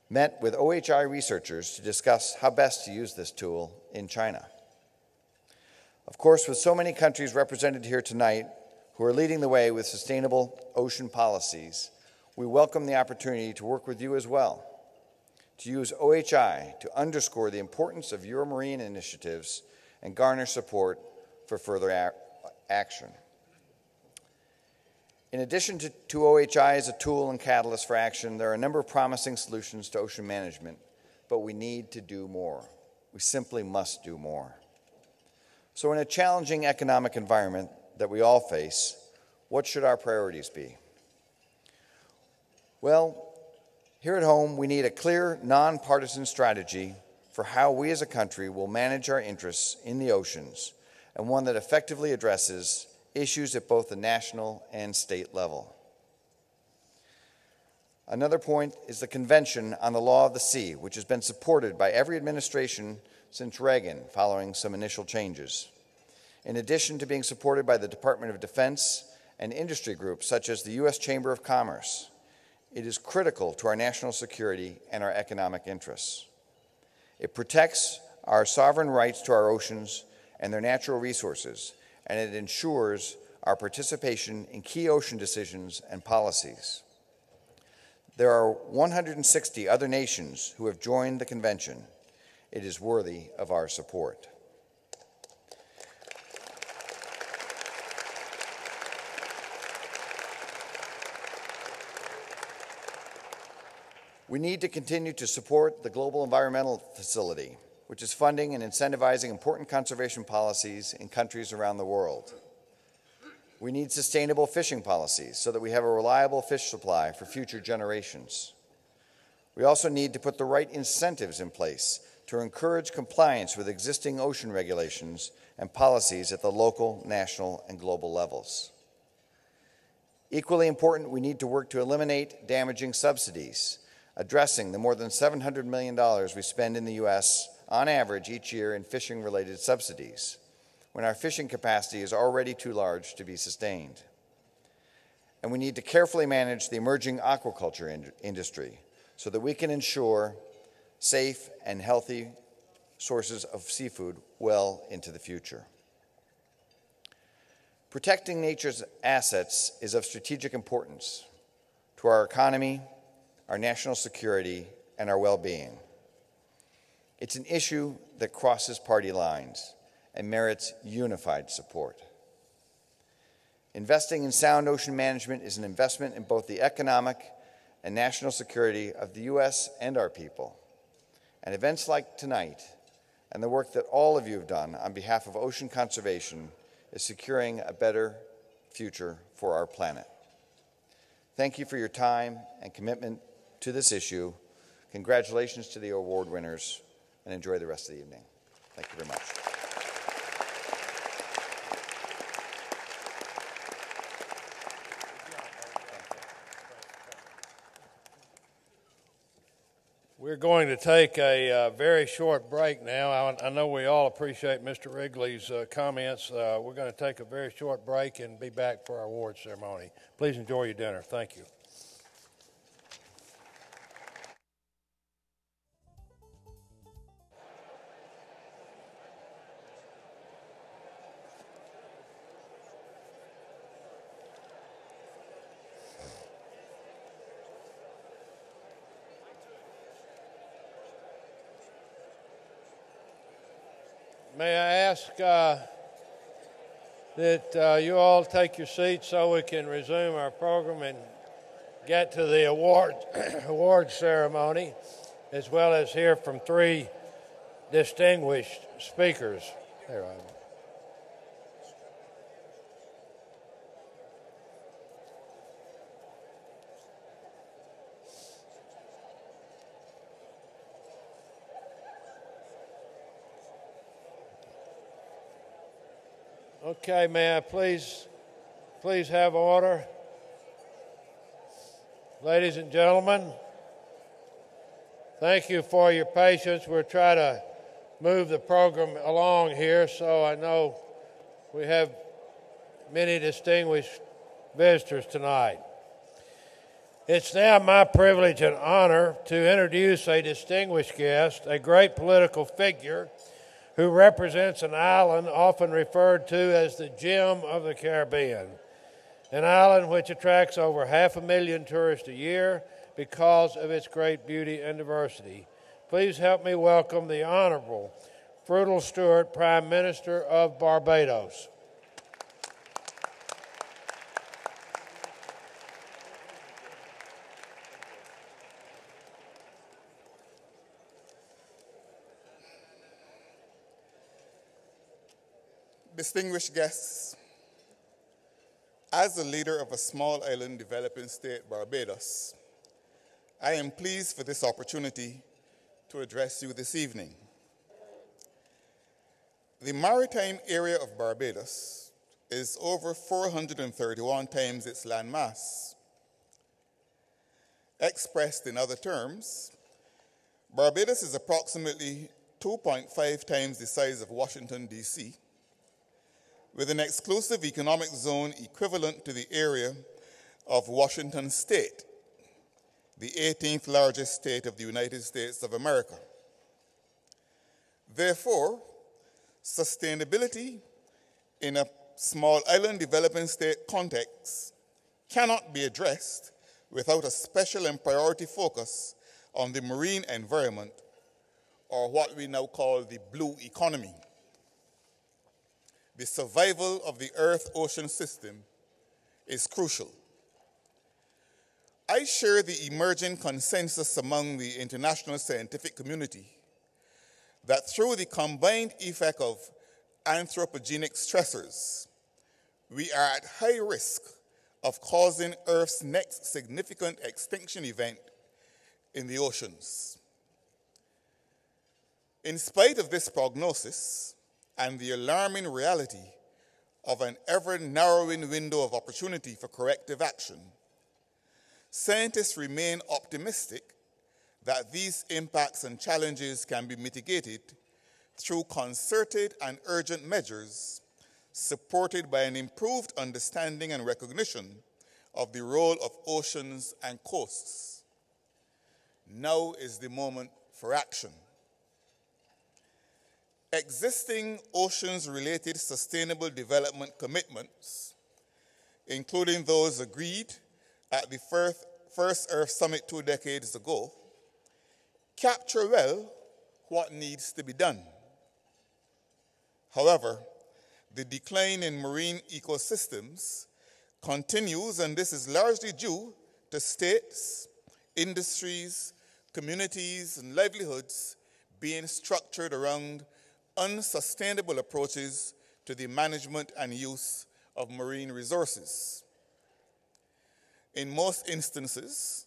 Speaker 20: met with OHI researchers to discuss how best to use this tool in China. Of course, with so many countries represented here tonight who are leading the way with sustainable ocean policies, we welcome the opportunity to work with you as well, to use OHI to underscore the importance of your marine initiatives and garner support for further action. In addition to OHI as a tool and catalyst for action, there are a number of promising solutions to ocean management, but we need to do more. We simply must do more. So in a challenging economic environment that we all face, what should our priorities be? Well, here at home, we need a clear, nonpartisan strategy for how we as a country will manage our interests in the oceans, and one that effectively addresses issues at both the national and state level. Another point is the Convention on the Law of the Sea, which has been supported by every administration since Reagan, following some initial changes. In addition to being supported by the Department of Defense and industry groups such as the U.S. Chamber of Commerce, it is critical to our national security and our economic interests. It protects our sovereign rights to our oceans and their natural resources, and it ensures our participation in key ocean decisions and policies. There are 160 other nations who have joined the convention. It is worthy of our support. We need to continue to support the Global Environmental Facility, which is funding and incentivizing important conservation policies in countries around the world. We need sustainable fishing policies so that we have a reliable fish supply for future generations. We also need to put the right incentives in place to encourage compliance with existing ocean regulations and policies at the local, national, and global levels. Equally important, we need to work to eliminate damaging subsidies, addressing the more than $700 million we spend in the U.S. on average each year in fishing-related subsidies, when our fishing capacity is already too large to be sustained. And we need to carefully manage the emerging aquaculture industry so that we can ensure safe and healthy sources of seafood well into the future. Protecting nature's assets is of strategic importance to our economy, our national security, and our well-being. It's an issue that crosses party lines and merits unified support. Investing in sound ocean management is an investment in both the economic and national security of the U.S. and our people. And events like tonight and the work that all of you have done on behalf of ocean conservation is securing a better future for our planet. Thank you for your time and commitment to this issue. Congratulations to the award winners, and enjoy the rest of the evening. Thank you very much.
Speaker 3: We're going to take a very short break now. I know we all appreciate Mr. Wrigley's comments. We're going to take a very short break and be back for our award ceremony. Please enjoy your dinner. Thank you. May I ask that you all take your seats so we can resume our program and get to the award ceremony, as well as hear from three distinguished speakers. There I am. Okay, may I please have order? Ladies and gentlemen, thank you for your patience. We'll try to move the program along here, so I know we have many distinguished visitors tonight. It's now my privilege and honor to introduce a distinguished guest, a great political figure who represents an island often referred to as the gem of the Caribbean, an island which attracts over 500,000 tourists a year because of its great beauty and diversity. Please help me welcome the Honorable Frutal Stewart, Prime Minister of Barbados.
Speaker 21: Distinguished guests, as the leader of a small island developing state, Barbados, I am pleased for this opportunity to address you this evening. The maritime area of Barbados is over 431 times its landmass. Expressed in other terms, Barbados is approximately 2.5 times the size of Washington, D.C., with an exclusive economic zone equivalent to the area of Washington State, the 18th largest state of the United States of America. Therefore, sustainability in a small island developing state context cannot be addressed without a special and priority focus on the marine environment, or what we now call the blue economy. The survival of the Earth-ocean system is crucial. I share the emerging consensus among the international scientific community that through the combined effect of anthropogenic stressors, we are at high risk of causing Earth's next significant extinction event in the oceans. In spite of this prognosis and the alarming reality of an ever-narrowing window of opportunity for corrective action, scientists remain optimistic that these impacts and challenges can be mitigated through concerted and urgent measures supported by an improved understanding and recognition of the role of oceans and coasts. Now is the moment for action. Existing oceans-related sustainable development commitments, including those agreed at the First Earth Summit 2 decades ago, capture well what needs to be done. However, the decline in marine ecosystems continues, and this is largely due to states, industries, communities, and livelihoods being structured around unsustainable approaches to the management and use of marine resources. In most instances,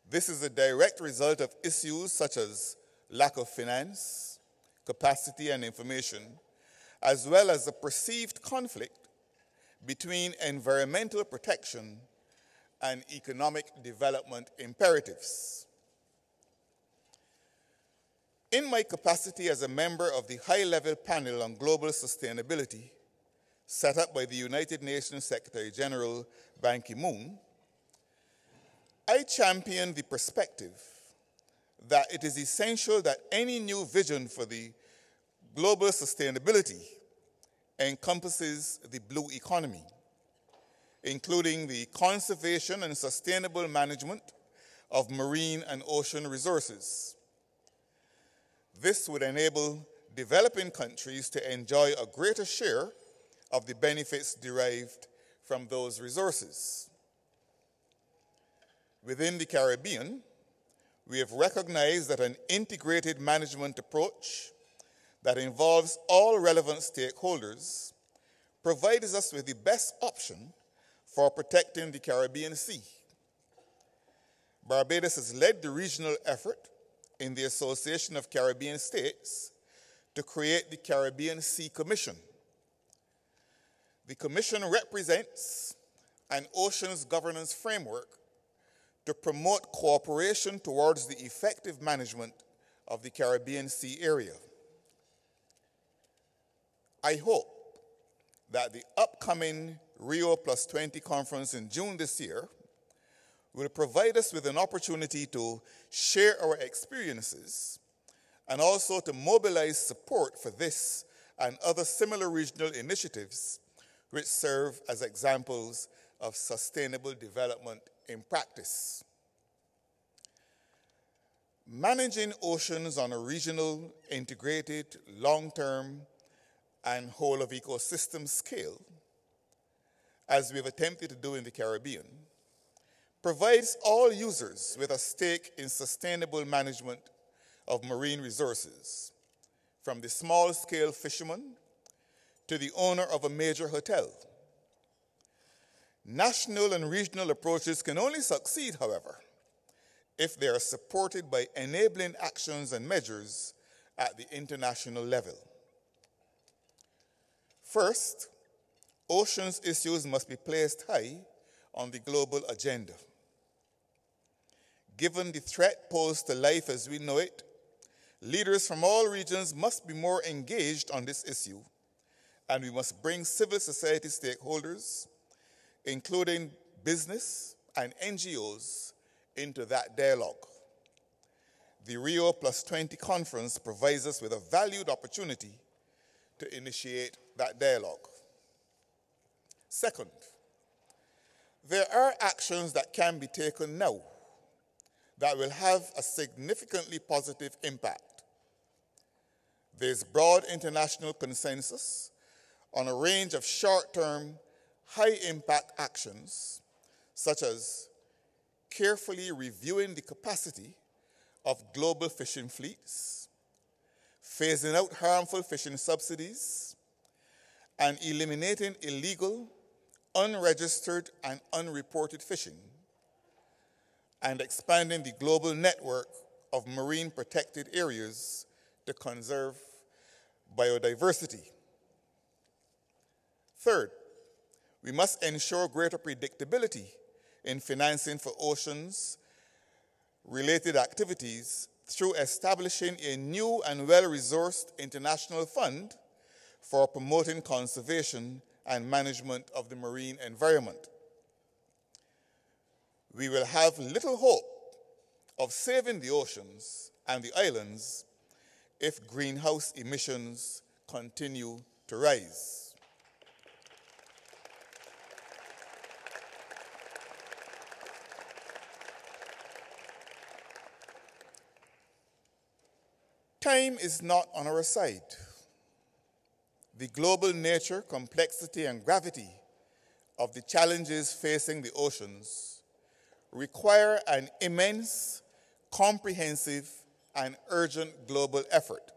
Speaker 21: this is a direct result of issues such as lack of finance, capacity, and information, as well as a perceived conflict between environmental protection and economic development imperatives. In my capacity as a member of the high-level panel on global sustainability set up by the United Nations Secretary General Ban Ki-moon, I champion the perspective that it is essential that any new vision for the global sustainability encompasses the blue economy, including the conservation and sustainable management of marine and ocean resources. This would enable developing countries to enjoy a greater share of the benefits derived from those resources. Within the Caribbean, we have recognized that an integrated management approach that involves all relevant stakeholders provides us with the best option for protecting the Caribbean Sea. Barbados has led the regional effort in the Association of Caribbean States to create the Caribbean Sea Commission. The Commission represents an oceans governance framework to promote cooperation towards the effective management of the Caribbean Sea area. I hope that the upcoming Rio +20 conference in June this year will provide us with an opportunity to share our experiences and also to mobilize support for this and other similar regional initiatives which serve as examples of sustainable development in practice. Managing oceans on a regional, integrated, long-term, and whole-of-ecosystem scale, as we've attempted to do in the Caribbean, provides all users with a stake in sustainable management of marine resources, from the small-scale fisherman to the owner of a major hotel. National and regional approaches can only succeed, however, if they are supported by enabling actions and measures at the international level. First, oceans issues must be placed high on the global agenda. Given the threat posed to life as we know it, leaders from all regions must be more engaged on this issue, and we must bring civil society stakeholders, including business and NGOs, into that dialogue. The Rio +20 conference provides us with a valued opportunity to initiate that dialogue. Second, there are actions that can be taken now that will have a significantly positive impact. There's broad international consensus on a range of short-term, high-impact actions, such as carefully reviewing the capacity of global fishing fleets, phasing out harmful fishing subsidies, and eliminating illegal, unregistered, and unreported fishing, and expanding the global network of marine protected areas to conserve biodiversity. Third, we must ensure greater predictability in financing for oceans-related activities through establishing a new and well-resourced international fund for promoting conservation and management of the marine environment. We will have little hope of saving the oceans and the islands if greenhouse emissions continue to rise. Time is not on our side. The global nature, complexity, and gravity of the challenges facing the oceans require an immense, comprehensive, and urgent global effort.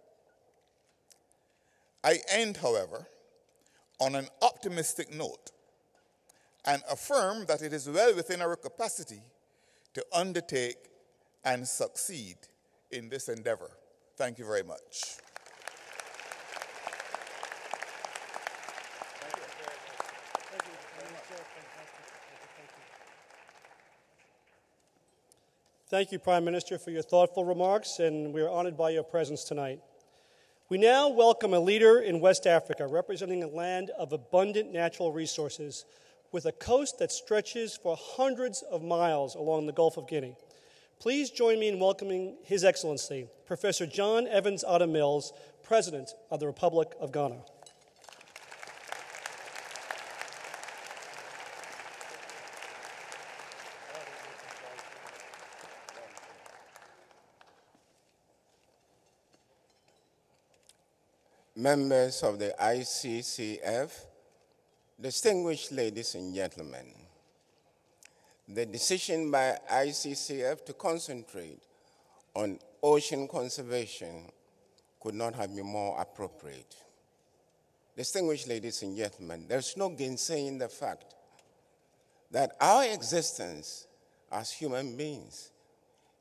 Speaker 21: I end, however, on an optimistic note and affirm that it is well within our capacity to undertake and succeed in this endeavor. Thank you very much.
Speaker 2: Thank you, Prime Minister, for your thoughtful remarks, and we are honored by your presence tonight. We now welcome a leader in West Africa representing a land of abundant natural resources with a coast that stretches for hundreds of miles along the Gulf of Guinea. Please join me in welcoming His Excellency, Professor John Evans Otta Mills, President of the Republic of Ghana.
Speaker 1: Members of the ICCF, distinguished ladies and gentlemen, the decision by ICCF to concentrate on ocean conservation could not have been more appropriate. Distinguished ladies and gentlemen, there's no gainsaying the fact that our existence as human beings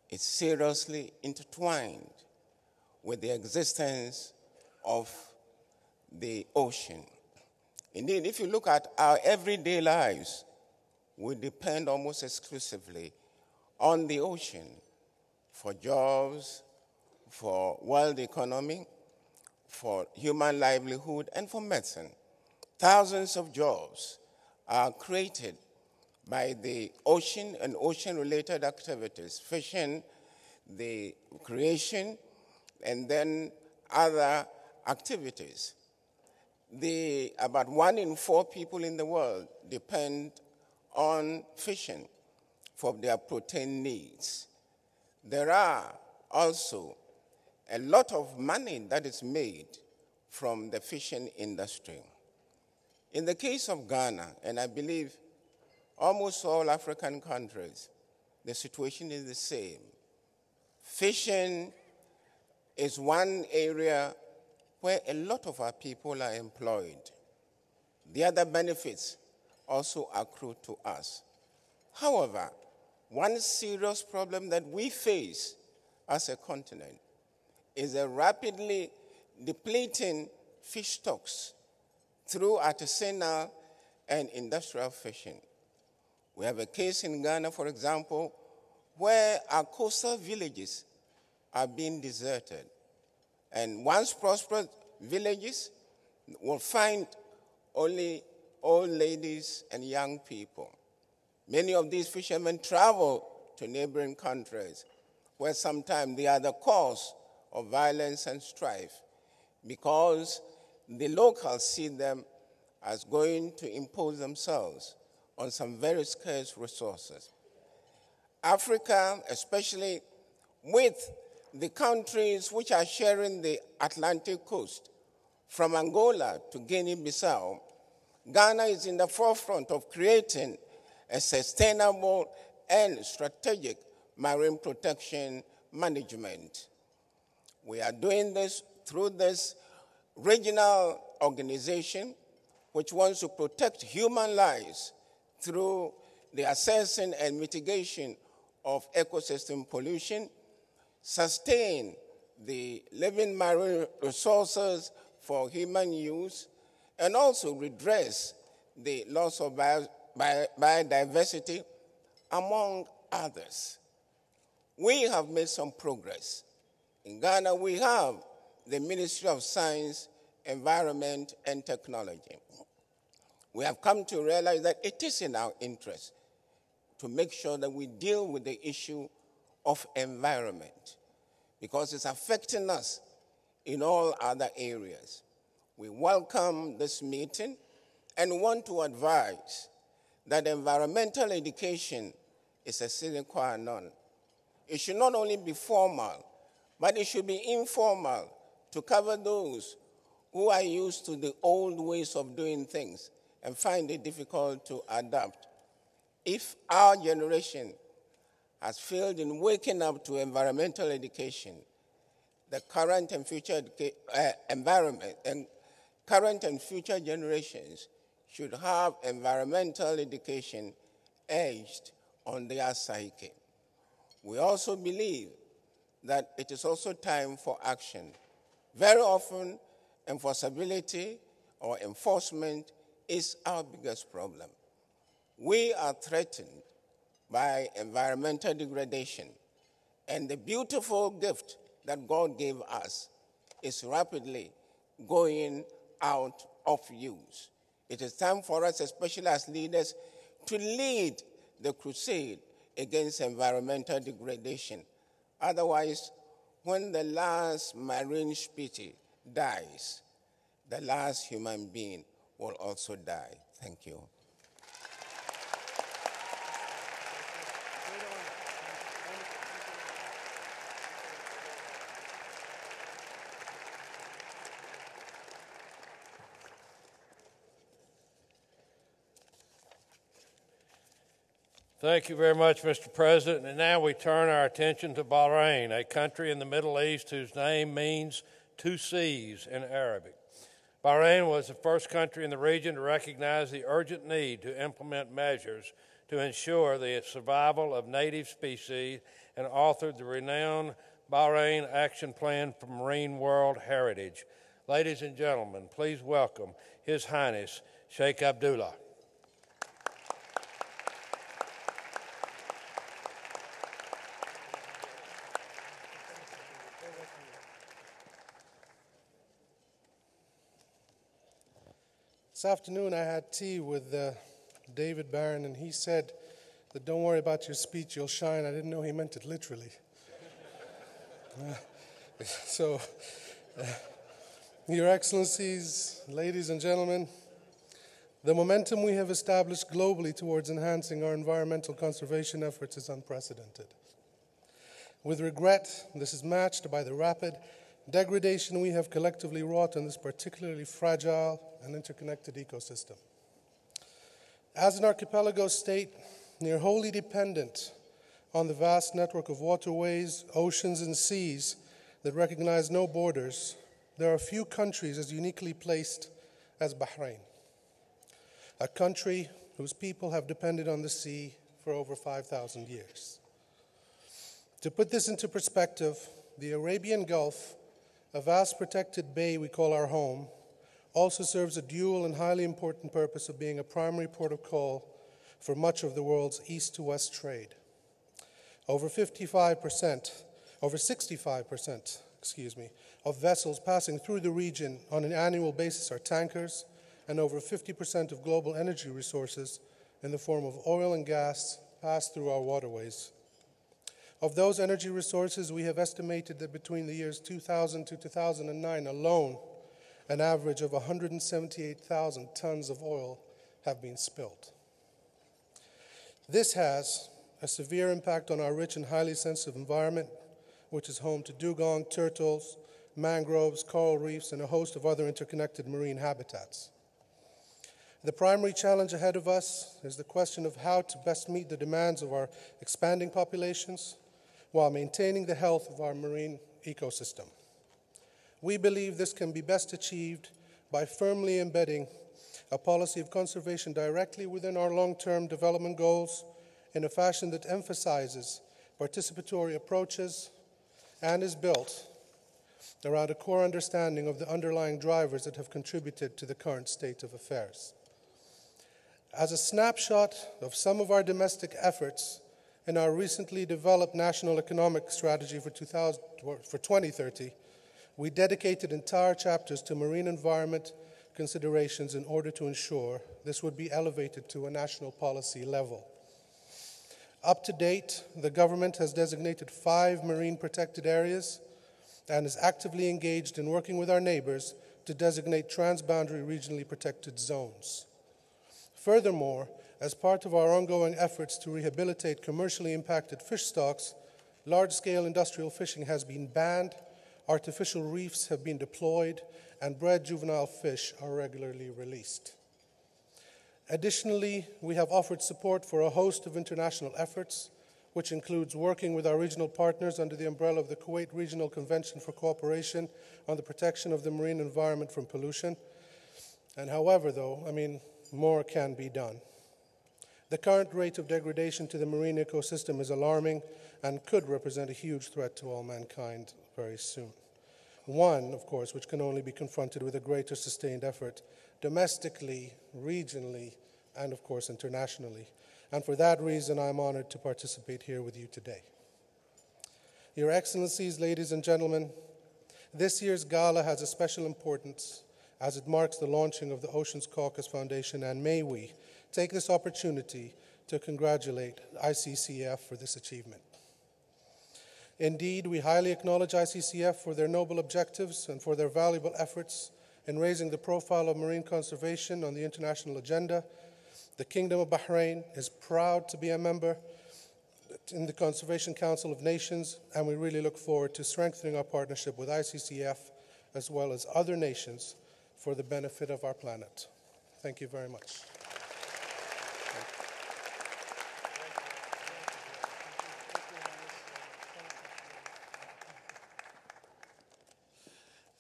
Speaker 1: is seriously intertwined with the existence of the ocean. Indeed, if you look at our everyday lives, we depend almost exclusively on the ocean for jobs, for world economy, for human livelihood, and for medicine. Thousands of jobs are created by the ocean and ocean-related activities, fishing, the creation, and then other activities. About 1 in 4 people in the world depend on fishing for their protein needs. There are also a lot of money that is made from the fishing industry. In the case of Ghana, and I believe almost all African countries, the situation is the same. Fishing is one area where a lot of our people are employed. The other benefits also accrue to us. However, one serious problem that we face as a continent is a rapidly depleting fish stocks through artisanal and industrial fishing. We have a case in Ghana, for example, where our coastal villages are being deserted. And once prosperous villages will find only old ladies and young people. Many of these fishermen travel to neighboring countries where sometimes they are the cause of violence and strife because the locals see them as going to impose themselves on some very scarce resources. Africa, especially with the countries which are sharing the Atlantic coast, from Angola to Guinea-Bissau, Ghana is in the forefront of creating a sustainable and strategic marine protection management. We are doing this through this regional organization, which wants to protect human lives through the assessing and mitigation of ecosystem pollution, sustain the living marine resources for human use, and also redress the loss of biodiversity, among others. We have made some progress. In Ghana, we have the Ministry of Science, Environment, and Technology. We have come to realize that it is in our interest to make sure that we deal with the issue of environment, because it's affecting us in all other areas. We welcome this meeting and want to advise that environmental education is a sine qua non. It should not only be formal, but it should be informal to cover those who are used to the old ways of doing things and find it difficult to adapt. If our generation has failed in waking up to environmental education, the current and future environment and current and future generations should have environmental education edged on their psyche. We also believe that it is also time for action. Very often, enforceability or enforcement is our biggest problem. We are threatened by environmental degradation, and the beautiful gift that God gave us is rapidly going out of use. It is time for us, especially as leaders, to lead the crusade against environmental degradation. Otherwise, when the last marine species dies, the last human being will also die. Thank you.
Speaker 3: Thank you very much, Mr. President. And now we turn our attention to Bahrain, a country in the Middle East whose name means two seas in Arabic. Bahrain was the first country in the region to recognize the urgent need to implement measures to ensure the survival of native species and authored the renowned Bahrain Action Plan for Marine World Heritage. Ladies and gentlemen, please welcome His Highness Sheikh Abdullah.
Speaker 4: This afternoon I had tea with David Barron, and he said that don't worry about your speech, you'll shine. I didn't know he meant it literally. Your Excellencies, ladies and gentlemen, the momentum we have established globally towards enhancing our environmental conservation efforts is unprecedented. With regret, this is matched by the rapid degradation we have collectively wrought in this particularly fragile and interconnected ecosystem. As an archipelago state, near wholly dependent on the vast network of waterways, oceans, and seas that recognize no borders, there are few countries as uniquely placed as Bahrain, a country whose people have depended on the sea for over 5,000 years. To put this into perspective, the Arabian Gulf, a vast protected bay we call our home, also serves a dual and highly important purpose of being a primary port of call for much of the world's east to west trade. Over 65% of vessels passing through the region on an annual basis are tankers, and over 50% of global energy resources in the form of oil and gas pass through our waterways. Of those energy resources, we have estimated that between the years 2000 to 2009 alone, an average of 178,000 tons of oil have been spilled. This has a severe impact on our rich and highly sensitive environment, which is home to dugong, turtles, mangroves, coral reefs, and a host of other interconnected marine habitats. The primary challenge ahead of us is the question of how to best meet the demands of our expanding populations while maintaining the health of our marine ecosystem. We believe this can be best achieved by firmly embedding a policy of conservation directly within our long-term development goals in a fashion that emphasizes participatory approaches and is built around a core understanding of the underlying drivers that have contributed to the current state of affairs. As a snapshot of some of our domestic efforts in our recently developed National Economic Strategy for 2030, we dedicated entire chapters to marine environment considerations in order to ensure this would be elevated to a national policy level. Up to date, the government has designated 5 marine protected areas and is actively engaged in working with our neighbors to designate transboundary regionally protected zones. Furthermore, as part of our ongoing efforts to rehabilitate commercially impacted fish stocks, large-scale industrial fishing has been banned, artificial reefs have been deployed, and bred juvenile fish are regularly released. Additionally, we have offered support for a host of international efforts, which includes working with our regional partners under the umbrella of the Kuwait Regional Convention for Cooperation on the Protection of the Marine Environment from Pollution. And however, though, more can be done. The current rate of degradation to the marine ecosystem is alarming and could represent a huge threat to all mankind very soon. One, of course, which can only be confronted with a greater sustained effort domestically, regionally, and of course internationally. And for that reason, I'm honored to participate here with you today. Your Excellencies, ladies and gentlemen, this year's gala has a special importance as it marks the launching of the Oceans Caucus Foundation, and may we take this opportunity to congratulate ICCF for this achievement. Indeed, we highly acknowledge ICCF for their noble objectives and for their valuable efforts in raising the profile of marine conservation on the international agenda. The Kingdom of Bahrain is proud to be a member in the Conservation Council of Nations, and we really look forward to strengthening our partnership with ICCF as well as other nations for the benefit of our planet. Thank you very much.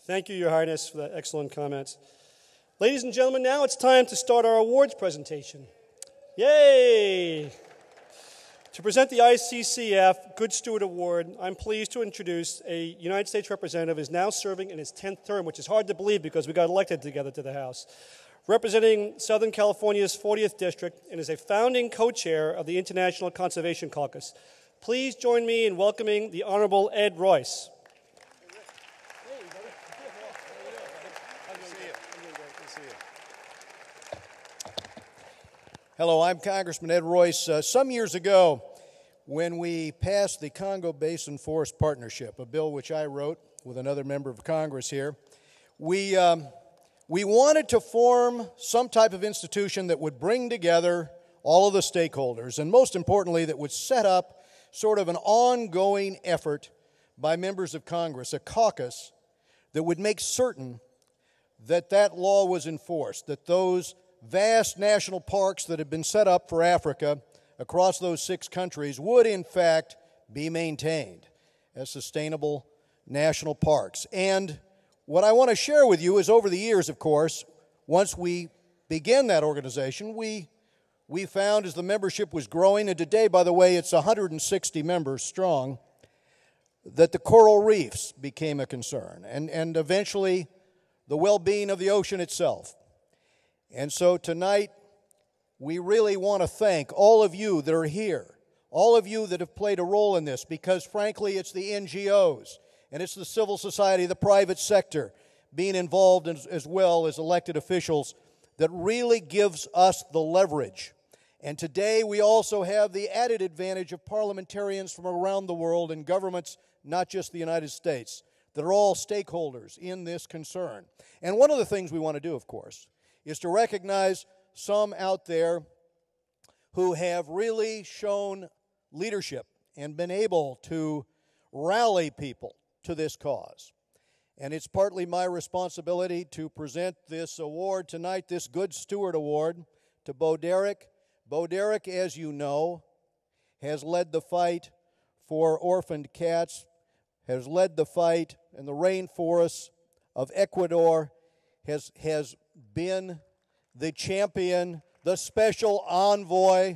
Speaker 2: Thank you, Your Highness, for that excellent comments. Ladies and gentlemen, now it's time to start our awards presentation. Yay! To present the ICCF Good Steward Award, I'm pleased to introduce a United States representative who is now serving in his 10th term, which is hard to believe because we got elected together to the House, representing Southern California's 40th District and is a founding co-chair of the International Conservation Caucus. Please join me in welcoming the Honorable Ed Royce.
Speaker 5: Hello, I'm Congressman Ed Royce. Some years ago, when we passed the Congo Basin Forest Partnership, a bill which I wrote with another member of Congress here, we wanted to form some type of institution that would bring together all of the stakeholders, and most importantly, that would set up sort of an ongoing effort by members of Congress, a caucus that would make certain that that law was enforced, that those vast national parks that have been set up for Africa across those 6 countries would in fact be maintained as sustainable national parks. And what I want to share with you is over the years, of course, once we began that organization, we found as the membership was growing, and today, by the way, it's 160 members strong, that the coral reefs became a concern, and eventually the well-being of the ocean itself. And so tonight, we really want to thank all of you that are here, all of you that have played a role in this, because frankly, it's the NGOs, and it's the civil society, the private sector, being involved as well as elected officials that really gives us the leverage. And today, we also have the added advantage of parliamentarians from around the world and governments, not just the United States, that are all stakeholders in this concern. And one of the things we want to do, of course, is to recognize some out there who have really shown leadership and been able to rally people to this cause. And it's partly my responsibility to present this award tonight, this Good Steward Award, to Bo Derek. Bo Derek, as you know, has led the fight for orphaned cats, has led the fight in the rainforests of Ecuador has been the champion, the special envoy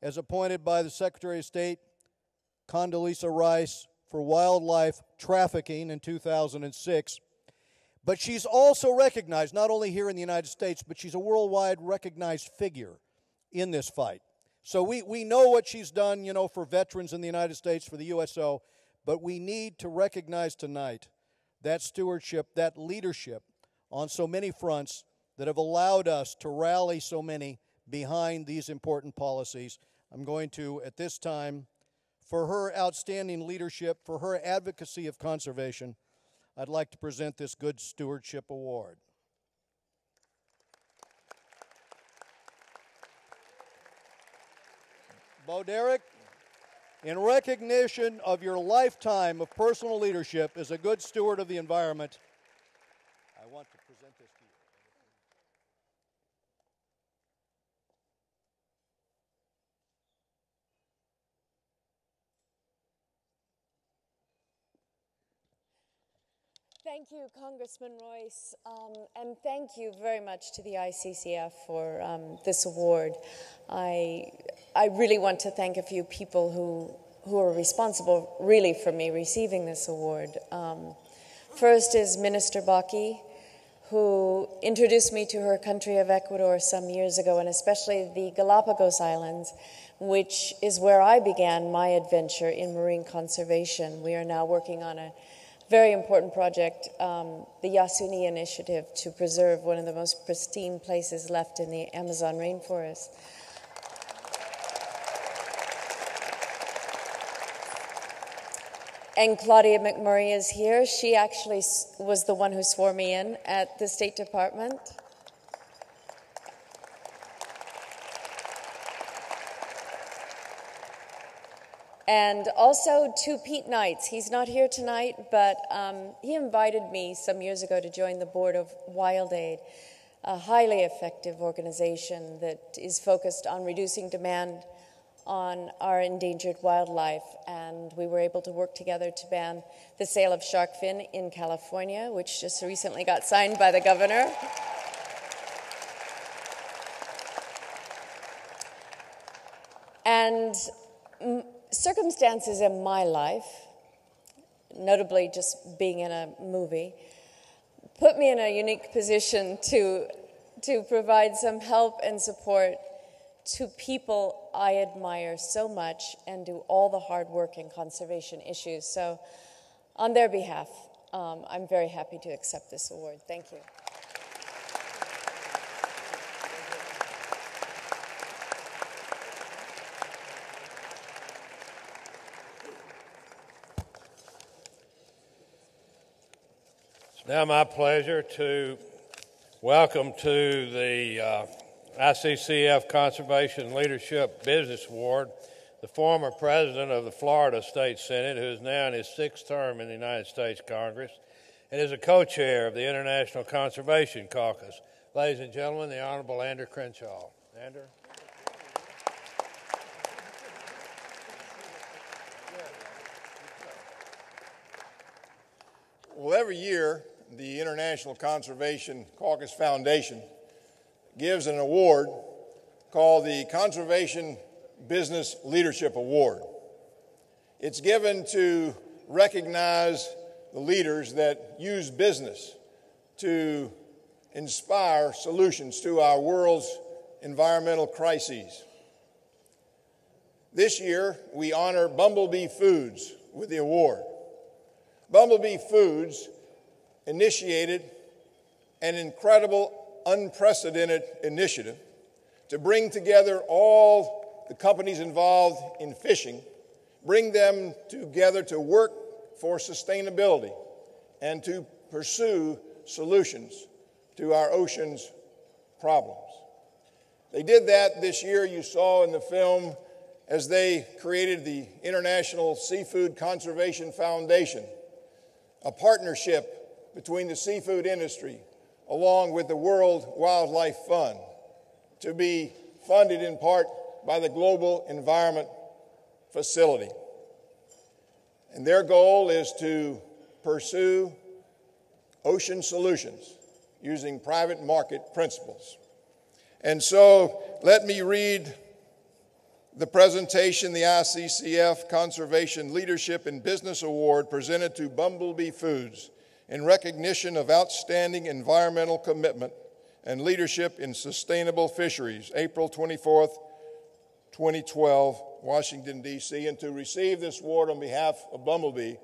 Speaker 5: as appointed by the Secretary of State, Condoleezza Rice, for wildlife trafficking in 2006. But she's also recognized, not only here in the United States, but she's a worldwide recognized figure in this fight. So we know what she's done, you know, for veterans in the United States, for the USO, but we need to recognize tonight that stewardship, that leadership on so many fronts that have allowed us to rally so many behind these important policies. I'm going to, at this time, for her outstanding leadership, for her advocacy of conservation, I'd like to present this Good Stewardship Award. Bo Derek, in recognition of your lifetime of personal leadership as a good steward of the environment, I want to present this to you.
Speaker 6: Thank you, Congressman Royce, and thank you very much to the ICCF for this award. I really want to thank a few people who are responsible, really, for me receiving this award. First is Minister Baki, who introduced me to her country of Ecuador some years ago, and especially the Galapagos Islands, which is where I began my adventure in marine conservation. We are now working on a very important project, the Yasuni Initiative, to preserve one of the most pristine places left in the Amazon rainforest. And Claudia McMurray is here. She actually was the one who swore me in at the State Department. And also to Pete Knights. He's not here tonight, but he invited me some years ago to join the board of Wild Aid, a highly effective organization that is focused on reducing demand on our endangered wildlife. And we were able to work together to ban the sale of shark fin in California, which just recently got signed by the governor. And circumstances in my life, notably just being in a movie, put me in a unique position to provide some help and support to people I admire so much and do all the hard work in conservation issues. So on their behalf, I'm very happy to accept this award. Thank you.
Speaker 3: It's now my pleasure to welcome to the ICCF Conservation Leadership Business Award the former president of the Florida State Senate, who is now in his 6th term in the United States Congress, and is a co-chair of the International Conservation Caucus. Ladies and gentlemen, the Honorable Andrew Crenshaw. Andrew.
Speaker 22: Well, every year, the International Conservation Caucus Foundation gives an award called the Conservation Business Leadership Award. It's given to recognize the leaders that use business to inspire solutions to our world's environmental crises. This year, we honor Bumblebee Foods with the award. Bumblebee Foods initiated an incredible, unprecedented initiative to bring together all the companies involved in fishing, bring them together to work for sustainability and to pursue solutions to our ocean's problems. They did that this year, you saw in the film, as they created the International Seafood Conservation Foundation, a partnership between the seafood industry along with the World Wildlife Fund to be funded in part by the Global Environment Facility. And their goal is to pursue ocean solutions using private market principles. And so let me read the presentation the ICCF Conservation Leadership in Business Award presented to Bumblebee Foods in recognition of outstanding environmental commitment and leadership in sustainable fisheries, April 24th, 2012, Washington, D.C. And to receive this award on behalf of Bumblebee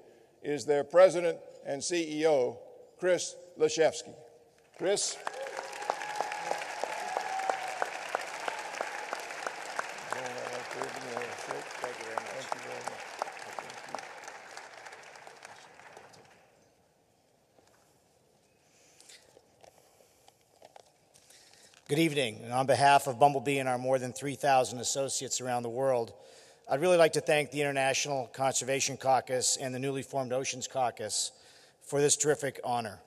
Speaker 22: is their president and CEO, Chris Leshevsky. Chris.
Speaker 7: Good evening, and on behalf of Bumblebee and our more than 3,000 associates around the world, I'd really like to thank the International Conservation Caucus and the newly formed Oceans Caucus for this terrific honor.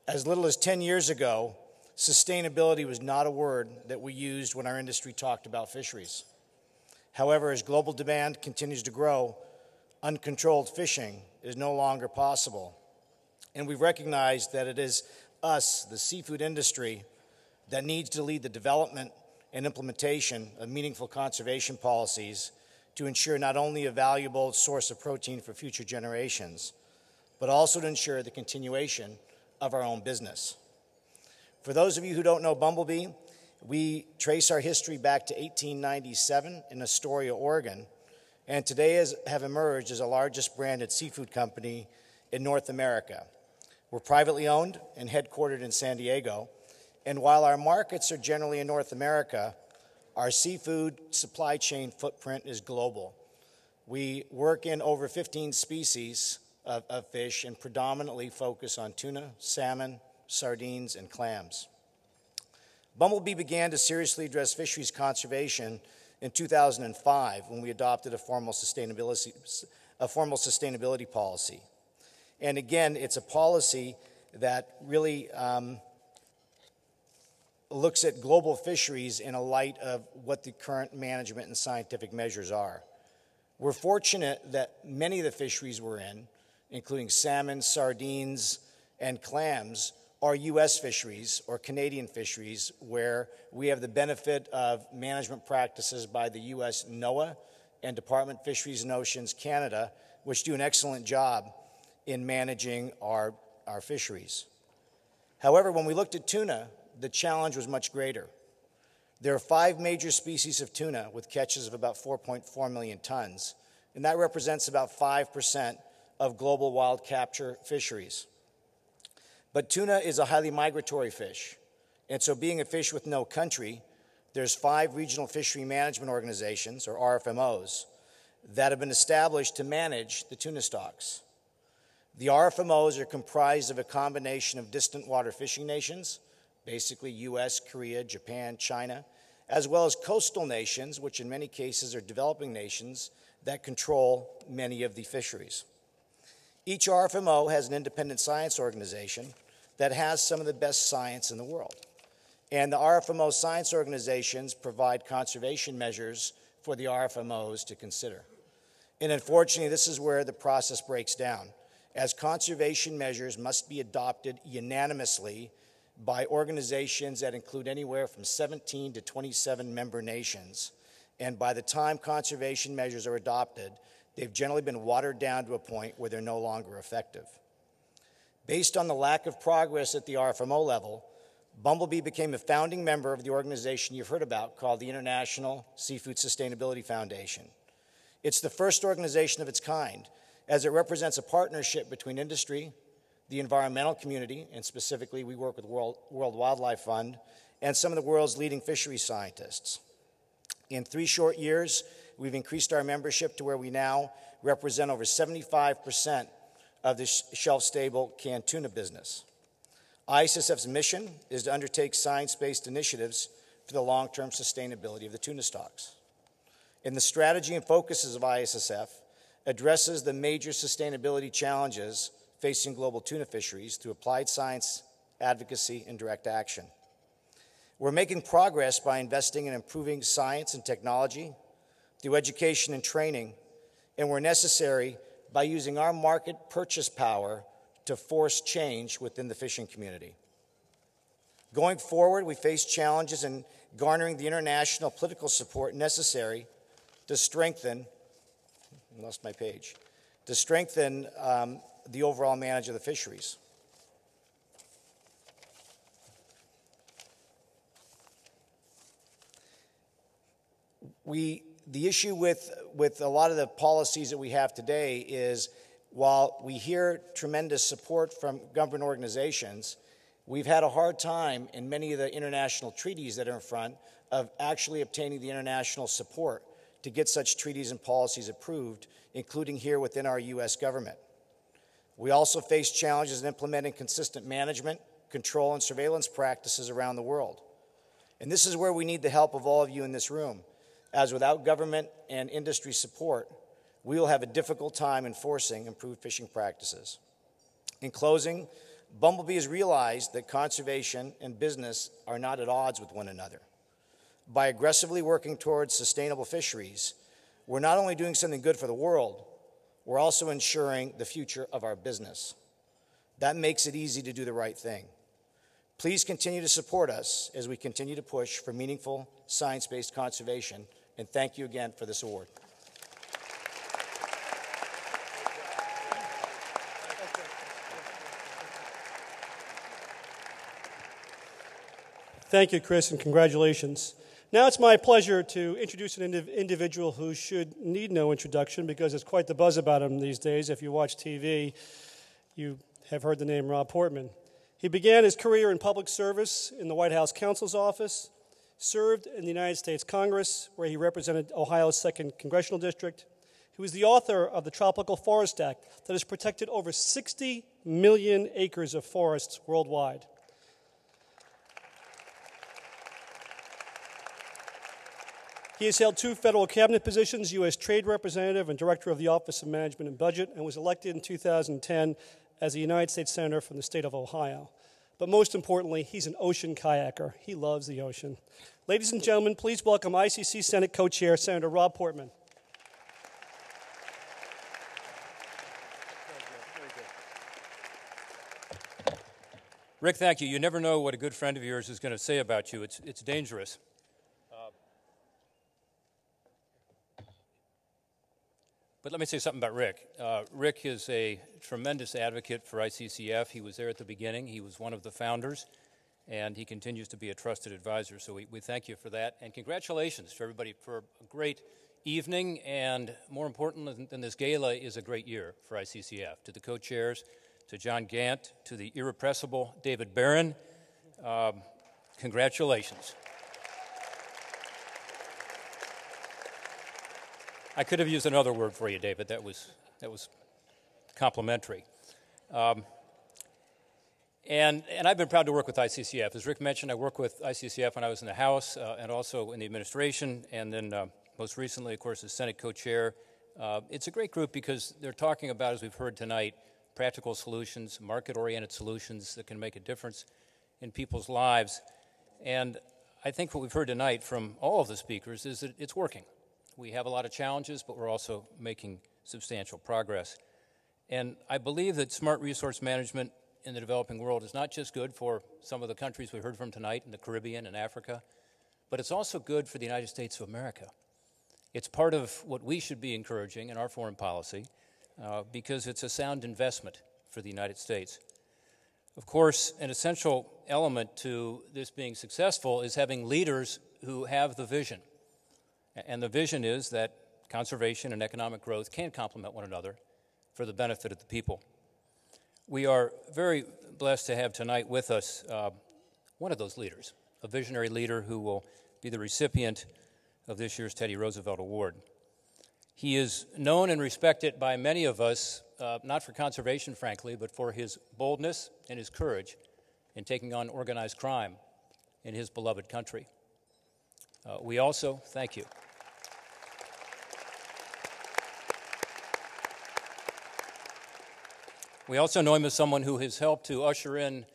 Speaker 7: As little as 10 years ago, sustainability was not a word that we used when our industry talked about fisheries. However, as global demand continues to grow, uncontrolled fishing is no longer possible. And we've recognized that it is us, the seafood industry, that needs to lead the development and implementation of meaningful conservation policies to ensure not only a valuable source of protein for future generations, but also to ensure the continuation of our own business. For those of you who don't know Bumblebee, we trace our history back to 1897 in Astoria, Oregon, and today have emerged as the largest branded seafood company in North America. We're privately owned and headquartered in San Diego, and while our markets are generally in North America, our seafood supply chain footprint is global. We work in over 15 species of fish and predominantly focus on tuna, salmon, sardines, and clams. Bumblebee began to seriously address fisheries conservation in 2005 when we adopted a formal sustainability policy. And again, it's a policy that really looks at global fisheries in a light of what the current management and scientific measures are. We're fortunate that many of the fisheries we're in, including salmon, sardines, and clams, are U.S. fisheries or Canadian fisheries where we have the benefit of management practices by the U.S. NOAA and Department of Fisheries and Oceans Canada, which do an excellent job in managing our fisheries. However, when we looked at tuna, the challenge was much greater. There are 5 major species of tuna with catches of about 4.4 million tons, and that represents about 5% of global wild capture fisheries. But tuna is a highly migratory fish, and so being a fish with no country, there's 5 regional fishery management organizations, or RFMOs, that have been established to manage the tuna stocks. The RFMOs are comprised of a combination of distant water fishing nations, basically US, Korea, Japan, China, as well as coastal nations, which in many cases are developing nations that control many of the fisheries. Each RFMO has an independent science organization that has some of the best science in the world. And the RFMO science organizations provide conservation measures for the RFMOs to consider. And unfortunately, this is where the process breaks down, as conservation measures must be adopted unanimously by organizations that include anywhere from 17 to 27 member nations. And by the time conservation measures are adopted, they've generally been watered down to a point where they're no longer effective. Based on the lack of progress at the RFMO level, Bumblebee became a founding member of the organization you've heard about called the International Seafood Sustainability Foundation. It's the first organization of its kind, as it represents a partnership between industry, the environmental community, and specifically we work with World Wildlife Fund, and some of the world's leading fisheries scientists. In 3 short years, we've increased our membership to where we now represent over 75% of the shelf-stable canned tuna business. ICCF's mission is to undertake science-based initiatives for the long-term sustainability of the tuna stocks. And the strategy and focuses of ICCF addresses the major sustainability challenges facing global tuna fisheries through applied science, advocacy, and direct action. We're making progress by investing in improving science and technology, through education and training, and where necessary, by using our market purchase power to force change within the fishing community. Going forward, we face challenges in garnering the international political support necessary to strengthen, I lost my page, to strengthen the overall management of the fisheries. The issue with a lot of the policies that we have today is, while we hear tremendous support from government organizations, we've had a hard time in many of the international treaties that are in front of actually obtaining the international support to get such treaties and policies approved, including here within our U.S. government. We also face challenges in implementing consistent management, control, and surveillance practices around the world. And this is where we need the help of all of you in this room, as without government and industry support, we will have a difficult time enforcing improved fishing practices. In closing, Bumblebee has realized that conservation and business are not at odds with one another. By aggressively working towards sustainable fisheries, we're not only doing something good for the world, we're also ensuring the future of our business. That makes it easy to do the right thing. Please continue to support us as we continue to push for meaningful science-based conservation, and thank you again for this award.
Speaker 2: Thank you, Chris, and congratulations. Now it's my pleasure to introduce an individual who should need no introduction because there's quite the buzz about him these days. If you watch TV, you have heard the name Rob Portman. He began his career in public service in the White House counsel's office, served in the United States Congress, where he represented Ohio's 2nd Congressional District. He was the author of the Tropical Forest Act that has protected over 60 million acres of forests worldwide. He has held 2 federal cabinet positions, U.S. Trade Representative and Director of the Office of Management and Budget, and was elected in 2010 as a United States Senator from the state of Ohio. But most importantly, he's an ocean kayaker. He loves the ocean. Ladies and gentlemen, please welcome ICC Senate Co-Chair, Senator Rob Portman.
Speaker 8: Rick, thank you. You never know what a good friend of yours is going to say about you. It's dangerous. But let me say something about Rick. Rick is a tremendous advocate for ICCF. He was there at the beginning. He was one of the founders, and he continues to be a trusted advisor. So we thank you for that. And congratulations to everybody for a great evening, and more important than this gala is a great year for ICCF. To the co-chairs, to John Gant, to the irrepressible David Barron, congratulations. I could have used another word for you, David. That was complimentary. And I've been proud to work with ICCF. As Rick mentioned, I worked with ICCF when I was in the House and also in the administration, and then most recently, of course, as Senate co-chair. It's a great group because they're talking about, as we've heard tonight, practical solutions, market-oriented solutions that can make a difference in people's lives. And I think what we've heard tonight from all of the speakers is that it's working. We have a lot of challenges, but we're also making substantial progress. And I believe that smart resource management in the developing world is not just good for some of the countries we heard from tonight in the Caribbean and Africa, but it's also good for the United States of America. It's part of what we should be encouraging in our foreign policy because it's a sound investment for the United States. Of course, an essential element to this being successful is having leaders who have the vision. And the vision is that conservation and economic growth can complement one another for the benefit of the people. We are very blessed to have tonight with us one of those leaders, a visionary leader who will be the recipient of this year's Teddy Roosevelt Award. He is known and respected by many of us, not for conservation, frankly, but for his boldness and his courage in taking on organized crime in his beloved country. We also thank you. We also know him as someone who has helped to usher in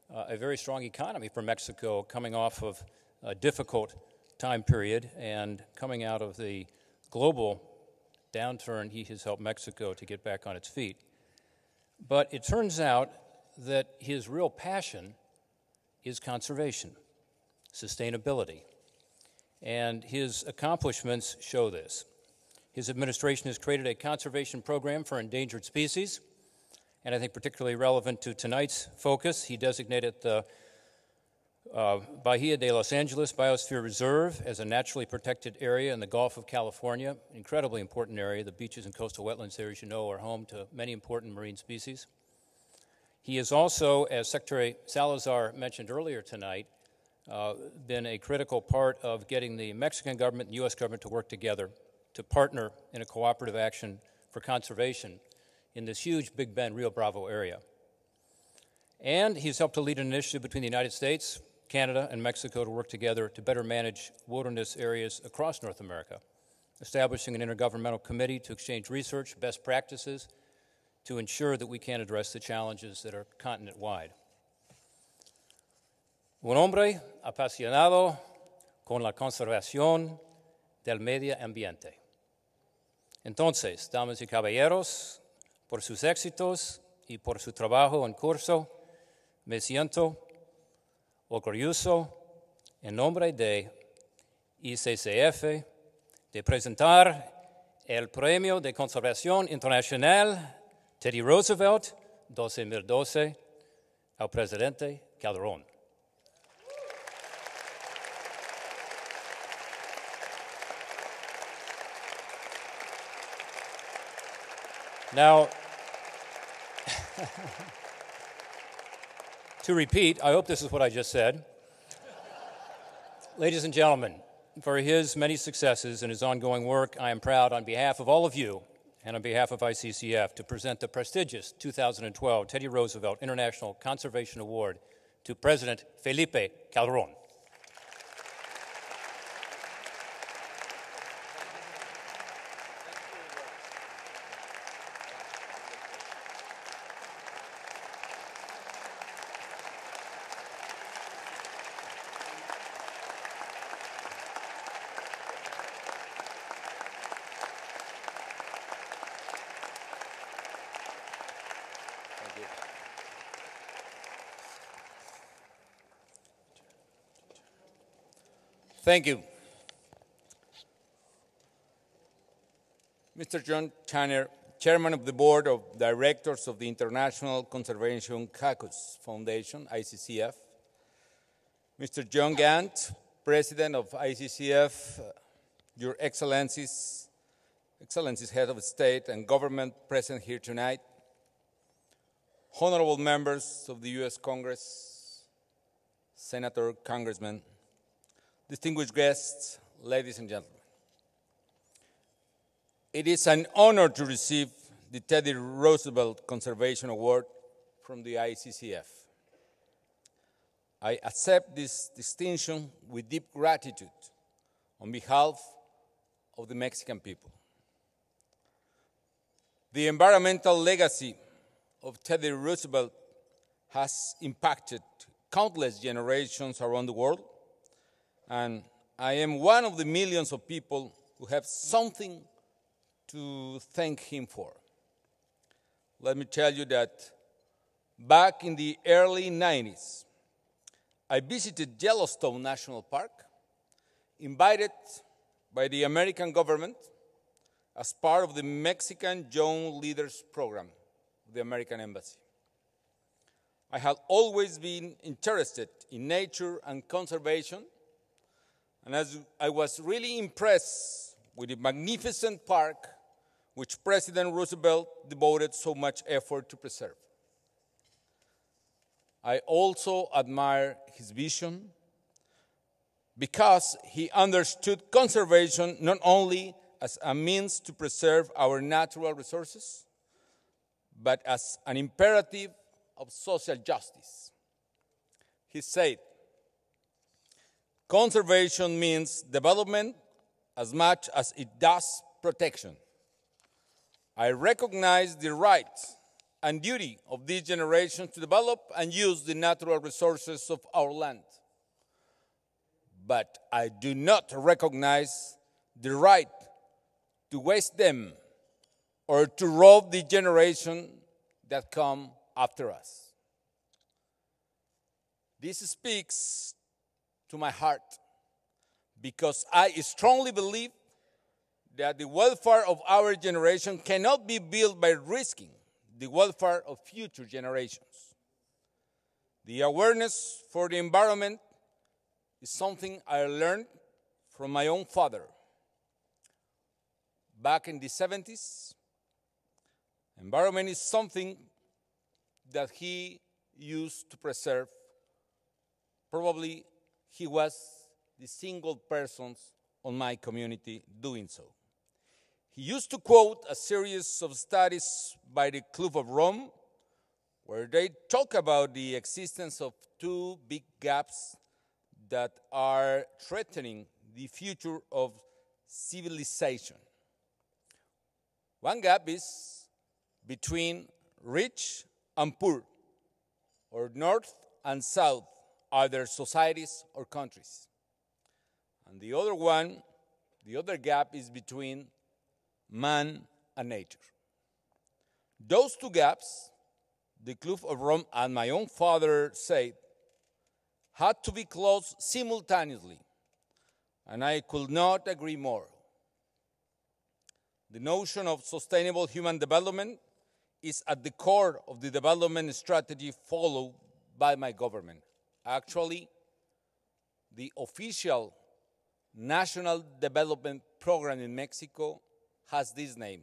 Speaker 8: a very strong economy for Mexico, coming off of a difficult time period and coming out of the global downturn. He has helped Mexico to get back on its feet. But it turns out that his real passion is conservation, sustainability, and his accomplishments show this. His administration has created a conservation program for endangered species, and I think particularly relevant to tonight's focus, he designated the Bahia de Los Angeles Biosphere Reserve as a naturally protected area in the Gulf of California, an incredibly important area. The beaches and coastal wetlands there, as you know, are home to many important marine species. He has also, as Secretary Salazar mentioned earlier tonight, been a critical part of getting the Mexican government and U.S. government to work together to partner in a cooperative action for conservation in this huge Big Bend, Rio Bravo area. And he's helped to lead an initiative between the United States, Canada, and Mexico to work together to better manage wilderness areas across North America, establishing an intergovernmental committee to exchange research, best practices, to ensure that we can address the challenges that are continent-wide. Un hombre apasionado con la conservación del medio ambiente. Entonces, damas y caballeros, por sus éxitos y por su trabajo en curso, me siento orgulloso en nombre de ICCF de presentar el Premio de Conservación Internacional Teddy Roosevelt 2012 al presidente Calderón. Now, to repeat, I hope this is what I just said. Ladies and gentlemen, for his many successes and his ongoing work, I am proud on behalf of all of you and on behalf of ICCF to present the prestigious 2012 Teddy Roosevelt International Conservation Award to President Felipe Calderón.
Speaker 9: Thank you. Mr. John Tanner, Chairman of the Board of Directors of the International Conservation Caucus Foundation, ICCF. Mr. John Gant, President of ICCF, Your Excellencies, Head of State and Government present here tonight, honorable members of the U.S. Congress, Senator, Congressmen, distinguished guests, ladies and gentlemen. It is an honor to receive the Teddy Roosevelt Conservation Award from the ICCF. I accept this distinction with deep gratitude on behalf of the Mexican people. The environmental legacy of Teddy Roosevelt has impacted countless generations around the world, and I am one of the millions of people who have something to thank him for. Let me tell you that back in the early 90s, I visited Yellowstone National Park, invited by the American government as part of the Mexican Young Leaders Program of the American Embassy. I had always been interested in nature and conservation, and as I was really impressed with the magnificent park which President Roosevelt devoted so much effort to preserve. I also admire his vision because he understood conservation not only as a means to preserve our natural resources, but as an imperative of social justice. He said, "Conservation means development as much as it does protection. I recognize the right and duty of this generation to develop and use the natural resources of our land. But I do not recognize the right to waste them or to rob the generation that come after us. This speaks to my heart because I strongly believe that the welfare of our generation cannot be built by risking the welfare of future generations. The awareness for the environment is something I learned from my own father. Back in the 70s, environment is something that he used to preserve. Probably he was the single person on my community doing so. He used to quote a series of studies by the Club of Rome, where they talk about the existence of two big gaps that are threatening the future of civilization. One gap is between rich and poor, or north and south, either societies or countries. And the other gap is between man and nature. Those two gaps, the Club of Rome and my own father said, had to be closed simultaneously, and I could not agree more. The notion of sustainable human development is at the core of the development strategy followed by my government. Actually, the official National Development Program in Mexico has this name,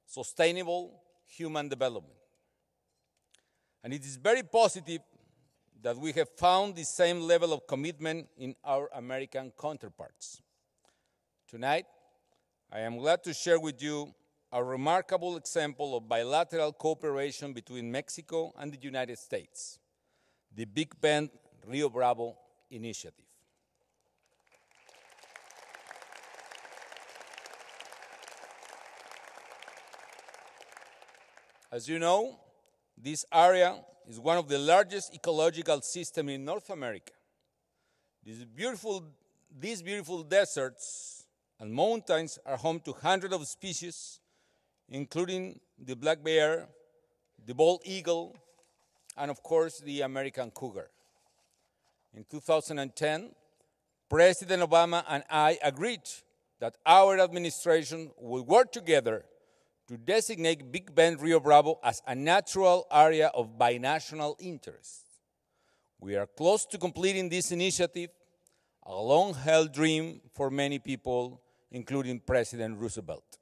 Speaker 9: Sustainable Human Development. And it is very positive that we have found the same level of commitment in our American counterparts. Tonight, I am glad to share with you a remarkable example of bilateral cooperation between Mexico and the United States, the Big Bend Rio Bravo Initiative. As you know, this area is one of the largest ecological systems in North America. These beautiful deserts and mountains are home to hundreds of species, including the black bear, the bald eagle, and of course, the American cougar. In 2010, President Obama and I agreed that our administration will work together to designate Big Bend Rio Bravo as a natural area of binational interest. We are close to completing this initiative, a long-held dream for many people, including President Roosevelt.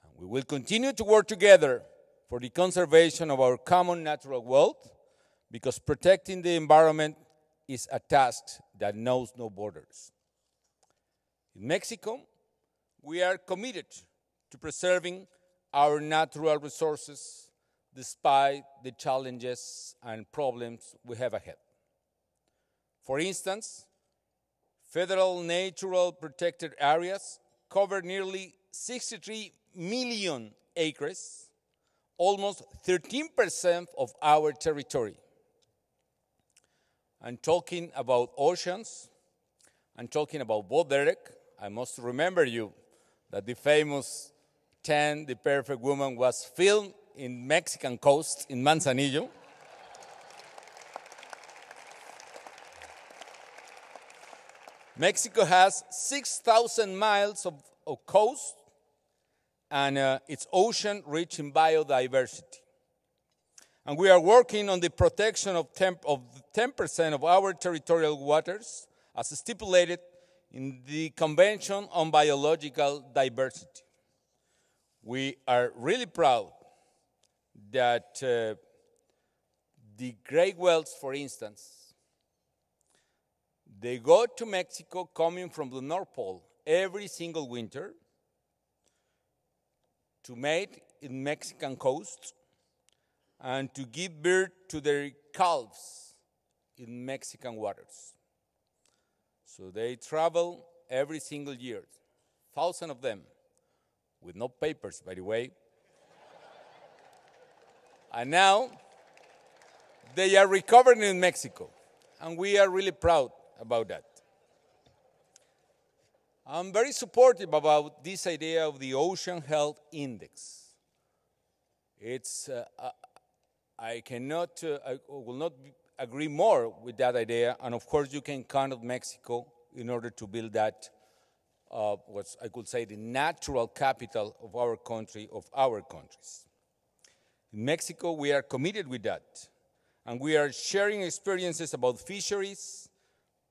Speaker 9: And we will continue to work together for the conservation of our common natural wealth, because protecting the environment is a task that knows no borders. In Mexico, we are committed to preserving our natural resources despite the challenges and problems we have ahead. For instance, federal natural protected areas cover nearly 63 million acres, almost 13% of our territory. And talking about oceans, and talking about boat Dirk, I must remember you that the famous 10, The Perfect Woman, was filmed in Mexican coast in Manzanillo. Mexico has 6,000 miles of coast, and its ocean rich in biodiversity. And we are working on the protection of 10% of our territorial waters, as stipulated in the Convention on Biological Diversity. We are really proud that the gray whales, for instance, they go to Mexico coming from the North Pole every single winter to mate in Mexican coast and to give birth to their calves in Mexican waters. So they travel every single year, thousands of them, with no papers, by the way. And now they are recovering in Mexico, and we are really proud about that. I'm very supportive about this idea of the Ocean Health Index. I will not agree more with that idea. And of course, you can count on Mexico in order to build that, what I could say, the natural capital of our country, of our countries. In Mexico, we are committed with that. And we are sharing experiences about fisheries,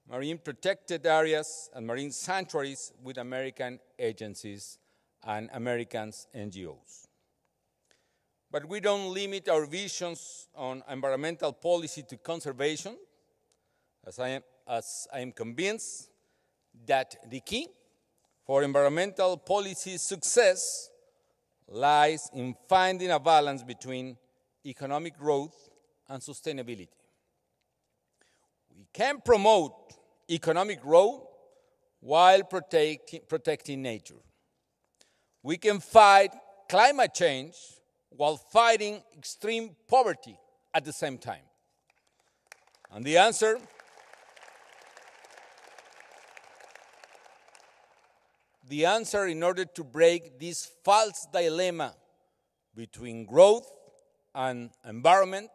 Speaker 9: marine protected areas, and marine sanctuaries with American agencies and American NGOs. But we don't limit our visions on environmental policy to conservation, as I am convinced that the key for environmental policy success lies in finding a balance between economic growth and sustainability. We can promote economic growth while protecting nature. We can fight climate change while fighting extreme poverty at the same time. And the answer in order to break this false dilemma between growth and environment,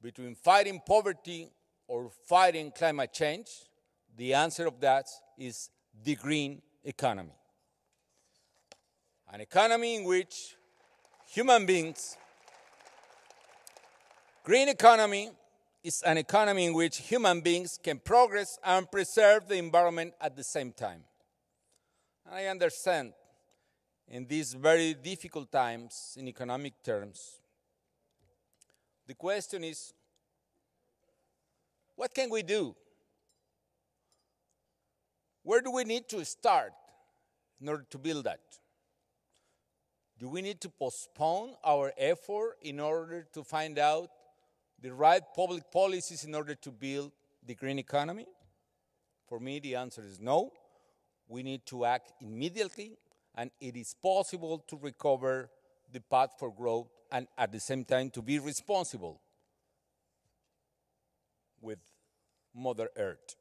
Speaker 9: between fighting poverty or fighting climate change, the answer of that is the green economy. An economy in which human beings, green economy is an economy in which human beings can progress and preserve the environment at the same time. And I understand in these very difficult times in economic terms, the question is, what can we do? Where do we need to start in order to build that? Do we need to postpone our effort in order to find out the right public policies in order to build the green economy? For me, the answer is no. We need to act immediately, and it is possible to recover the path for growth and at the same time to be responsible with Mother Earth.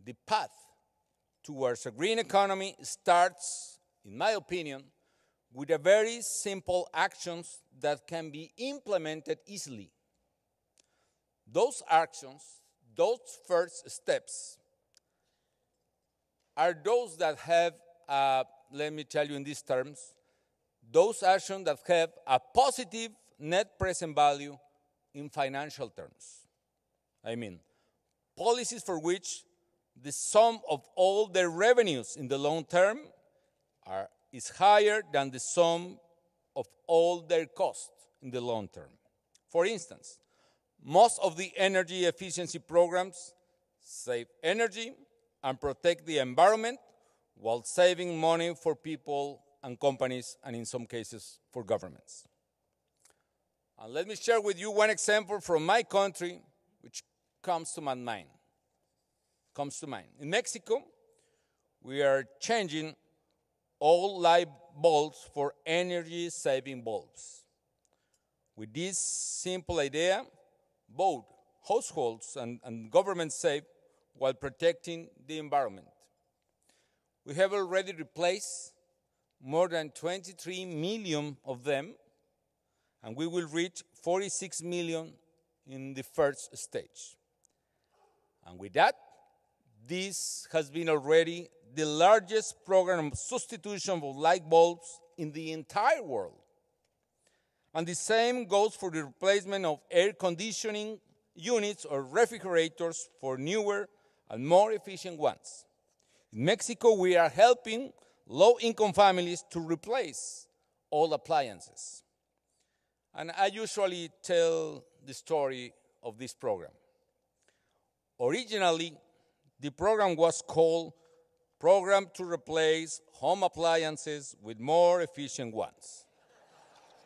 Speaker 9: The path towards a green economy starts, in my opinion, with a very simple actions that can be implemented easily. Those actions, those first steps, are those that have, let me tell you in these terms, those actions that have a positive net present value in financial terms. I mean, policies for which the sum of all their revenues in the long term is higher than the sum of all their costs in the long term. For instance, most of the energy efficiency programs save energy and protect the environment while saving money for people and companies, and in some cases for governments. And let me share with you one example from my country which comes to my mind. In Mexico, we are changing all light bulbs for energy-saving bulbs. With this simple idea, both households and governments save while protecting the environment. We have already replaced more than 23 million of them, and we will reach 46 million in the first stage. And with that, this has been already the largest program of substitution of light bulbs in the entire world. And the same goes for the replacement of air conditioning units or refrigerators for newer and more efficient ones. In Mexico, we are helping low-income families to replace all appliances. And I usually tell the story of this program. Originally, the program was called Program to Replace Home Appliances with More Efficient Ones.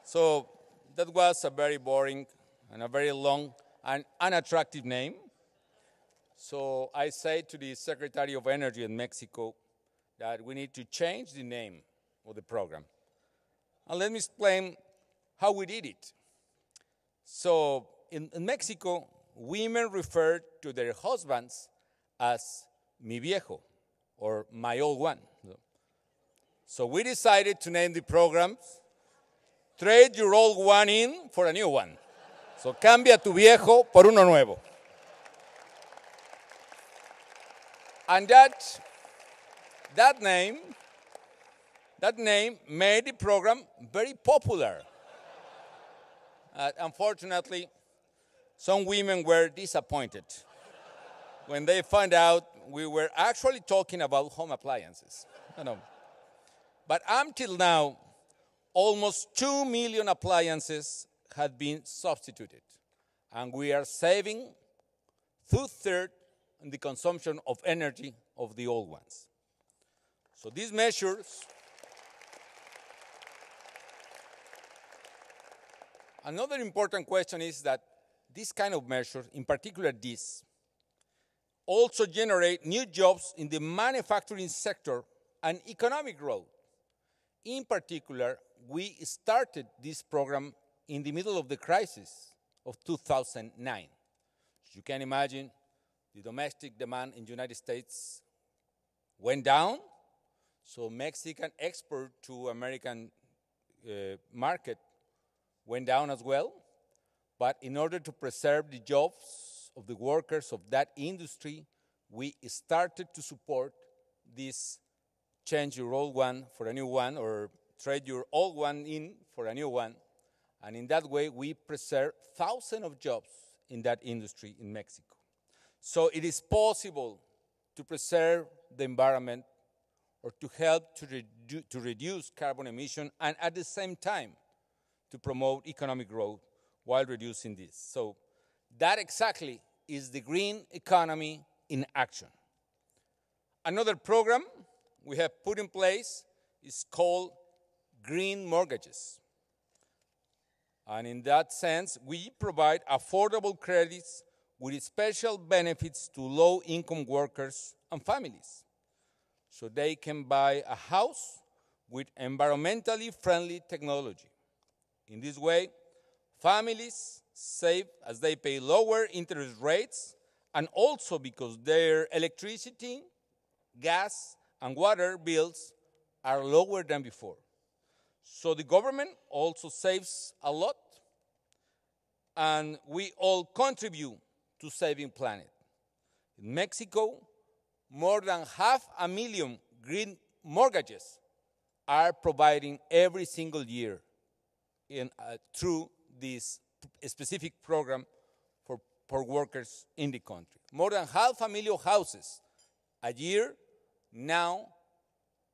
Speaker 9: So that was a very boring and a very long and unattractive name. So I say to the Secretary of Energy in Mexico that we need to change the name of the program. And let me explain how we did it. So in Mexico, women refer to their husbands as mi viejo, or my old one. So we decided to name the program trade your old one in for a new one. So cambia tu viejo por uno nuevo. And that name made the program very popular. Unfortunately, some women were disappointed when they found out we were actually talking about home appliances. But until now, almost 2 million appliances had been substituted, and we are saving 2/3 in the consumption of energy of the old ones. So these measures, another important question is that this kind of measure, in particular this, also generate new jobs in the manufacturing sector and economic growth. In particular, we started this program in the middle of the crisis of 2009. As you can imagine, the domestic demand in the United States went down, so Mexican export to American market went down as well. But in order to preserve the jobs of the workers of that industry, we started to support this change your old one for a new one, or trade your old one in for a new one. And in that way, we preserve thousands of jobs in that industry in Mexico. So it is possible to preserve the environment or to help to reduce carbon emission and at the same time to promote economic growth while reducing this. So that exactly is the green economy in action. Another program we have put in place is called green mortgages. And in that sense, we provide affordable credits with special benefits to low-income workers and families, so they can buy a house with environmentally friendly technology. In this way, families save as they pay lower interest rates, and also because their electricity, gas, and water bills are lower than before. So the government also saves a lot, and we all contribute to saving planet. In Mexico, more than 500,000 green mortgages are providing every single year through this specific program for workers in the country. More than 500,000 houses a year now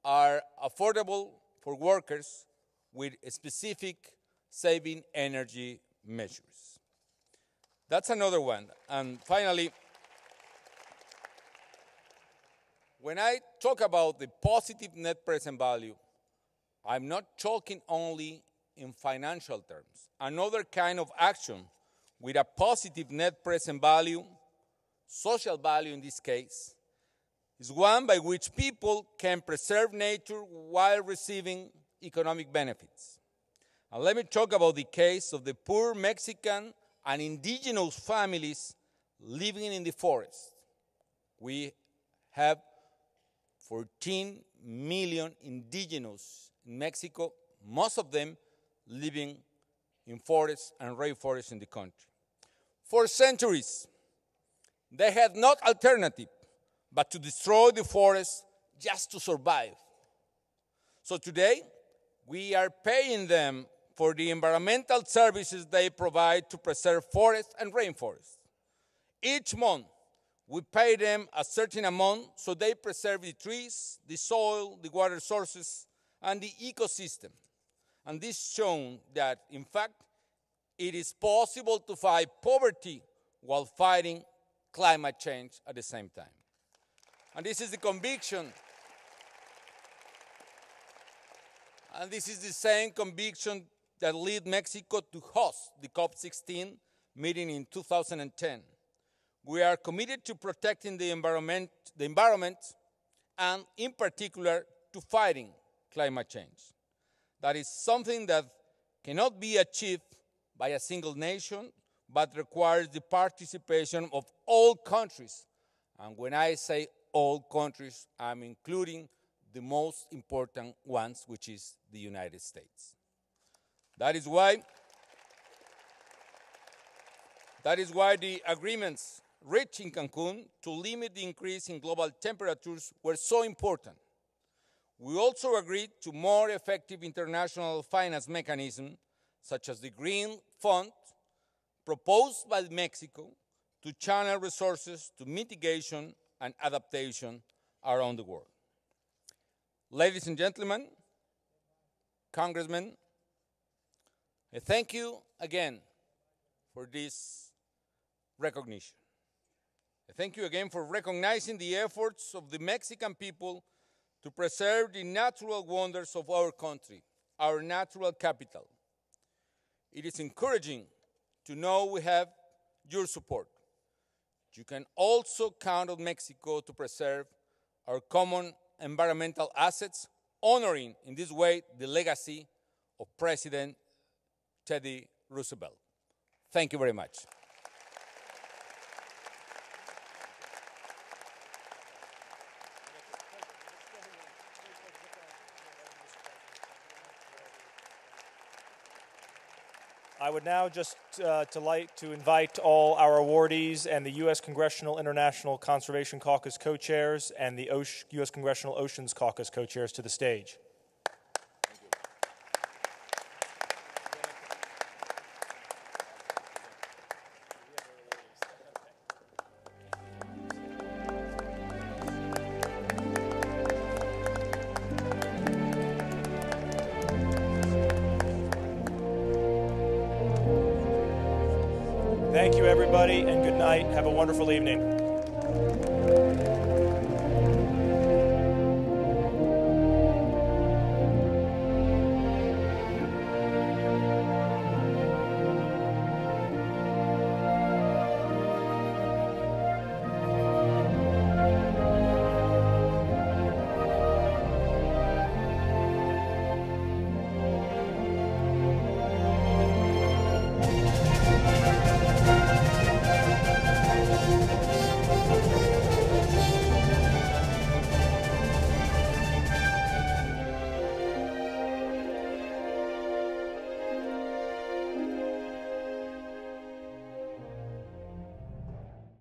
Speaker 9: are affordable for workers with specific saving energy measures. That's another one. And finally, when I talk about the positive net present value, I'm not talking only in financial terms. Another kind of action with a positive net present value, social value in this case, is one by which people can preserve nature while receiving economic benefits. And let me talk about the case of the poor Mexican and indigenous families living in the forest. We have 14 million indigenous in Mexico, most of them living in forests and rainforests in the country. For centuries, they had no alternative but to destroy the forest just to survive. So today, we are paying them for the environmental services they provide to preserve forests and rainforests. Each month, we pay them a certain amount so they preserve the trees, the soil, the water sources, and the ecosystem. And this shows that, in fact, it is possible to fight poverty while fighting climate change at the same time. And this is the conviction. And this is the same conviction that led Mexico to host the COP16 meeting in 2010. We are committed to protecting the environment, and in particular to fighting climate change. That is something that cannot be achieved by a single nation, but requires the participation of all countries. And when I say all countries, I'm including the most important ones, which is the United States. That is why the agreements reached in Cancun to limit the increase in global temperatures were so important. We also agreed to more effective international finance mechanisms, such as the Green Fund, proposed by Mexico, to channel resources to mitigation and adaptation around the world. Ladies and gentlemen, Congressmen, I thank you again for this recognition. I thank you again for recognizing the efforts of the Mexican people to preserve the natural wonders of our country, our natural capital. It is encouraging to know we have your support. You can also count on Mexico to preserve our common environmental assets, honoring in this way the legacy of President Teddy Roosevelt. Thank you very much.
Speaker 12: I would now just like to invite all our awardees and the U.S. Congressional International Conservation Caucus co-chairs and the U.S. Congressional Oceans Caucus co-chairs to the stage. Thank you, everybody, and good night. Have a wonderful evening.